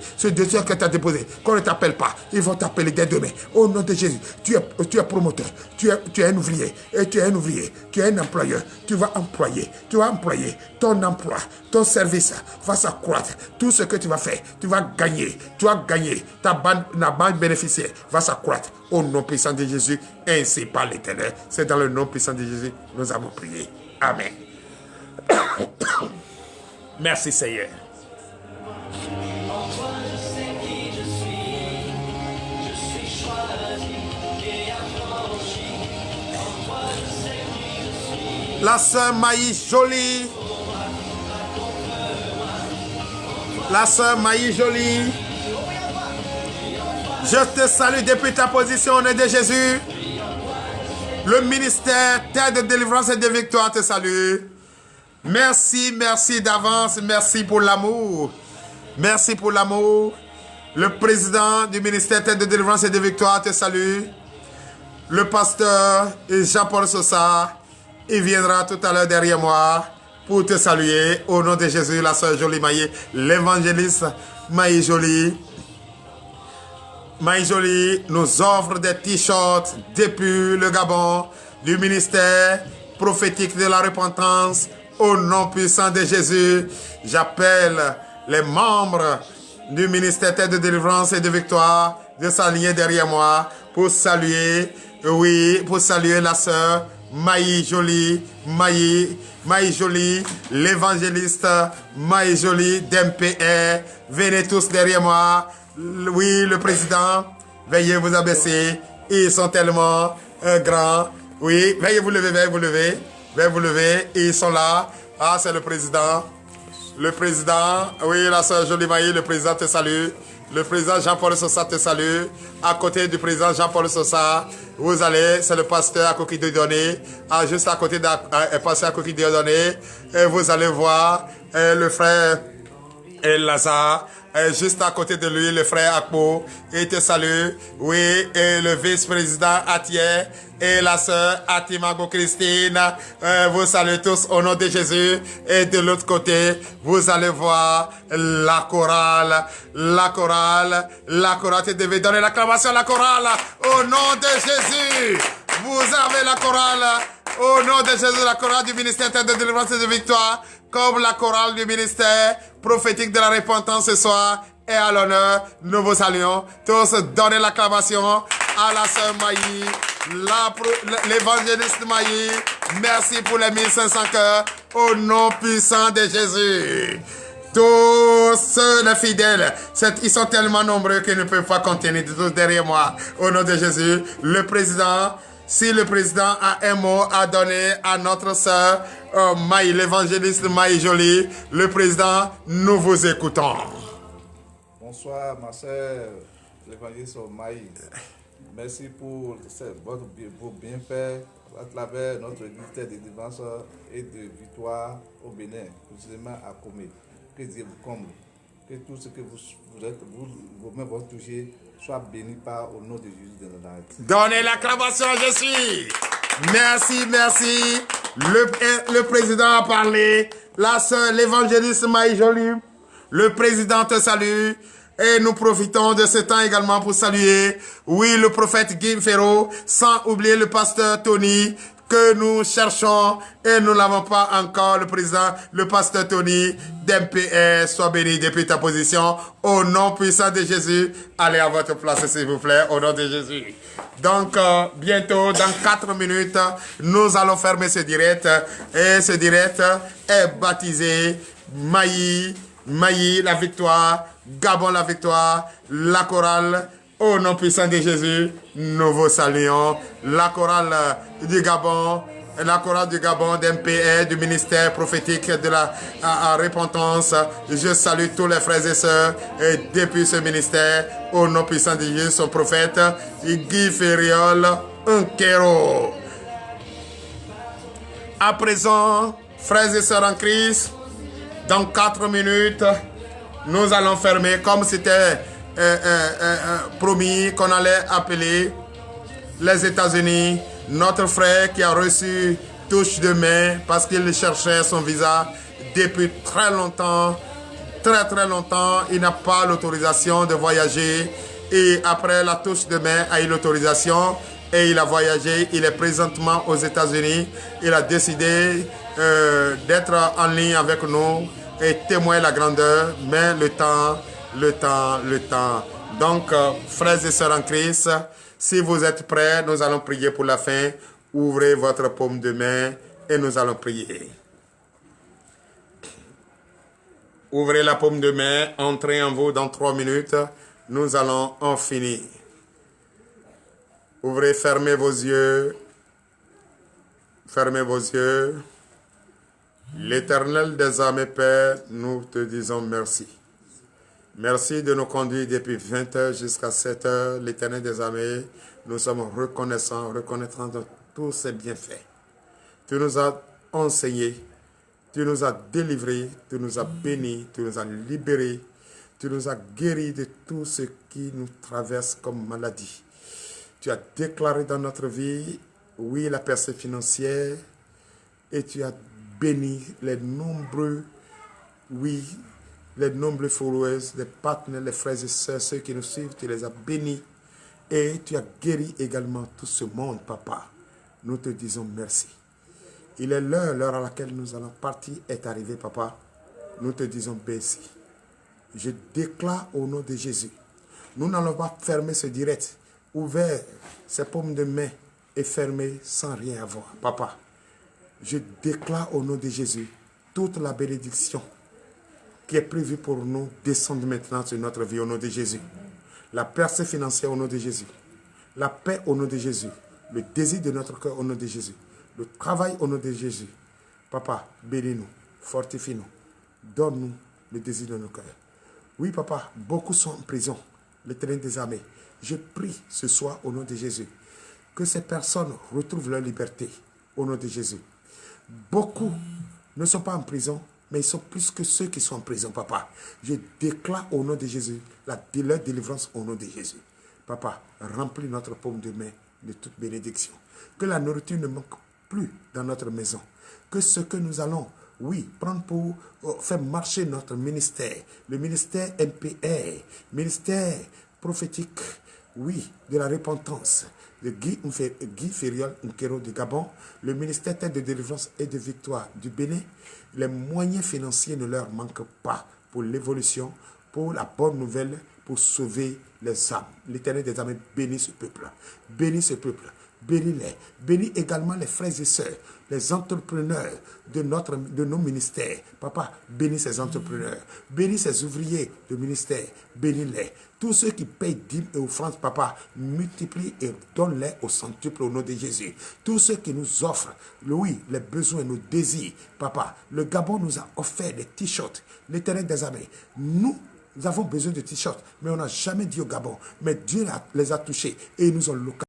qu'on ne t'appelle pas, ils vont t'appeler dès demain. Au nom de Jésus, tu es promoteur, tu es un ouvrier, et tu es un ouvrier, tu es un employeur, tu vas employer ton emploi, ton service va s'accroître. Tout ce que tu vas faire, tu vas gagner, ta bande bénéficiaire va s'accroître. Au nom puissant de Jésus, ainsi par l'Éternel. C'est dans le nom puissant de Jésus, nous avons prié. Amen. Merci Seigneur. La sœur Maïs jolie. La sœur Maï Jolie. Je te salue depuis ta position au nom de Jésus. Le ministère Terre de délivrance et de victoire te salue. Merci, merci d'avance. Merci pour l'amour. Merci pour l'amour. Le président du ministère Terre de délivrance et de victoire te salue. Le pasteur Jean-Paul Sosa, il viendra tout à l'heure derrière moi pour te saluer. Au nom de Jésus, la sœur Jolie Maï, l'évangéliste Maï Jolie. Maï Jolie nous offre des t-shirts depuis le Gabon du ministère prophétique de la repentance. Au nom puissant de Jésus, j'appelle les membres du ministère Terre de délivrance et de victoire de s'aligner derrière moi pour saluer, oui, pour saluer la sœur Maï Jolie, Maï Jolie, l'évangéliste Maï Jolie d'MPR. Venez tous derrière moi. Oui, le président, veuillez vous abaisser. Ils sont tellement grands. Oui, veuillez vous lever, veuillez vous lever. Veuillez vous lever. Ils sont là. Ah, c'est le président. Le président, oui, la sœur Jolie Maï, le président te salue. Le président Jean-Paul Sosa te salue. À côté du président Jean-Paul Sosa, vous allez, c'est le pasteur Akoki Dieudonné. Ah, juste à côté du pasteur Akoki Dieudonné, vous allez voir le frère Lazare. Juste à côté de lui, le frère Akpo, il te salue. Oui, et le vice-président Atier et la sœur Atimago Christine, vous saluez tous au nom de Jésus. Et de l'autre côté, vous allez voir la chorale. La chorale, tu devez donner l'acclamation à la chorale au nom de Jésus. Vous avez la chorale au nom de Jésus, la chorale du ministère de délivrance et de victoire, comme la chorale du ministère prophétique de la repentance ce soir. Et à l'honneur, nous vous saluons. Tous donnez l'acclamation à la sœur Maï, l'évangéliste Maï. Merci pour les 1500 cœurs au nom puissant de Jésus. Tous les fidèles, ils sont tellement nombreux qu'ils ne peuvent pas contenir. Tous derrière moi, au nom de Jésus, le président. Si le président a un mot à donner à notre sœur Maï, l'évangéliste Maï Jolie, le président, nous vous écoutons. Bonsoir, ma sœur, l'évangéliste Maï. Merci pour vos bienfaits à travers notre ministère de délivrance et de victoire au Bénin, précisément à Comé. Que Dieu vous comble. Que tout ce que vous mains vont toucher soit béni par au nom de Jésus de Nazareth. Donnez l'acclamation à Jésus. Merci, merci. Le président a parlé. La sœur, l'évangéliste Maï Jolie. Le président te salue. Et nous profitons de ce temps également pour saluer, oui, le prophète Guy Ferro, sans oublier le pasteur Tony, que nous cherchons et nous n'avons pas encore, le président, le pasteur Tony d'MPR. Sois béni depuis ta position. Au nom puissant de Jésus, allez à votre place, s'il vous plaît, au nom de Jésus. Donc, bientôt, dans 4 minutes, nous allons fermer ce direct. Et ce direct est baptisé Maï, la victoire, Gabon la victoire, la chorale. Au nom puissant de Jésus, nous vous saluons. La chorale du Gabon, d'MPR, du ministère prophétique de la repentance. Je salue tous les frères et sœurs et depuis ce ministère, au nom puissant de Jésus, son prophète, Guy Ferriol Nkero. À présent, frères et sœurs en Christ, dans 4 minutes, nous allons fermer comme c'était promis qu'on allait appeler les États-Unis. Notre frère qui a reçu touche de main parce qu'il cherchait son visa depuis très longtemps. Très longtemps, il n'a pas l'autorisation de voyager. Et après la touche de main, a eu l'autorisation et il a voyagé. Il est présentement aux États-Unis. Il a décidé d'être en ligne avec nous et témoigner la grandeur, mais le temps. Donc, frères et sœurs en Christ, si vous êtes prêts, nous allons prier pour la fin. Ouvrez votre paume de main et nous allons prier. Ouvrez la paume de main, entrez en vous dans 3 minutes. Nous allons en finir. Ouvrez, fermez vos yeux. Fermez vos yeux. L'Éternel des armées, Père, nous te disons merci. Merci de nous conduire depuis 20 heures jusqu'à 7 heures. L'Éternel des armées, nous sommes reconnaissants de tous ces bienfaits. Tu nous as enseigné, tu nous as délivrés, tu nous as bénis, tu nous as libérés, tu nous as guéris de tout ce qui nous traverse comme maladie. Tu as déclaré dans notre vie, oui, la percée financière, et tu as béni les nombreux, oui, les nombreux followers, les partenaires, les frères et sœurs, ceux qui nous suivent, tu les as bénis, et tu as guéri également tout ce monde, papa. Nous te disons merci. Il est l'heure à laquelle nous allons partir est arrivée, papa. Nous te disons merci. Je déclare au nom de Jésus. Nous n'allons pas fermer ce direct, ouvert ces paumes de main et fermer sans rien avoir. Papa, je déclare au nom de Jésus toute la bénédiction qui est prévue pour nous descendre maintenant sur notre vie au nom de Jésus. La percée financière au nom de Jésus. La paix au nom de Jésus. Le désir de notre cœur au nom de Jésus. Le travail au nom de Jésus. Papa, bénis-nous, fortifie-nous, donne-nous le désir de nos cœurs. Oui, papa, beaucoup sont en prison, l'Éternel des armées. Je prie ce soir au nom de Jésus que ces personnes retrouvent leur liberté au nom de Jésus. Beaucoup ne sont pas en prison, mais ils sont plus que ceux qui sont en prison, papa. Je déclare au nom de Jésus leur délivrance au nom de Jésus. Papa, remplis notre paume de main de toute bénédiction. Que la nourriture ne manque plus dans notre maison. Que ce que nous allons, oui, prendre pour faire marcher notre ministère, le ministère MPR, ministère prophétique, oui, de la repentance, de Guy Fériol Nkero du Gabon, le ministère tête de délivrance et de victoire du Bénin, les moyens financiers ne leur manquent pas pour l'évolution, pour la bonne nouvelle, pour sauver les âmes. L'Éternel des armées bénit ce peuple. Bénis ce peuple. Bénis-les. Bénis également les frères et sœurs, les entrepreneurs de nos ministères. Papa, bénis ces entrepreneurs. Bénis ces ouvriers de ministère. Bénis-les. Tous ceux qui payent dîmes et offrandes, papa, multiplie et donne-les au centuple au nom de Jésus. Tous ceux qui nous offrent, oui, les besoins, nos désirs, papa. Le Gabon nous a offert des t-shirts. L'Éternel des armées. Nous avons besoin de t-shirts, mais on n'a jamais dit au Gabon. Mais Dieu les a touchés et ils nous ont localisés.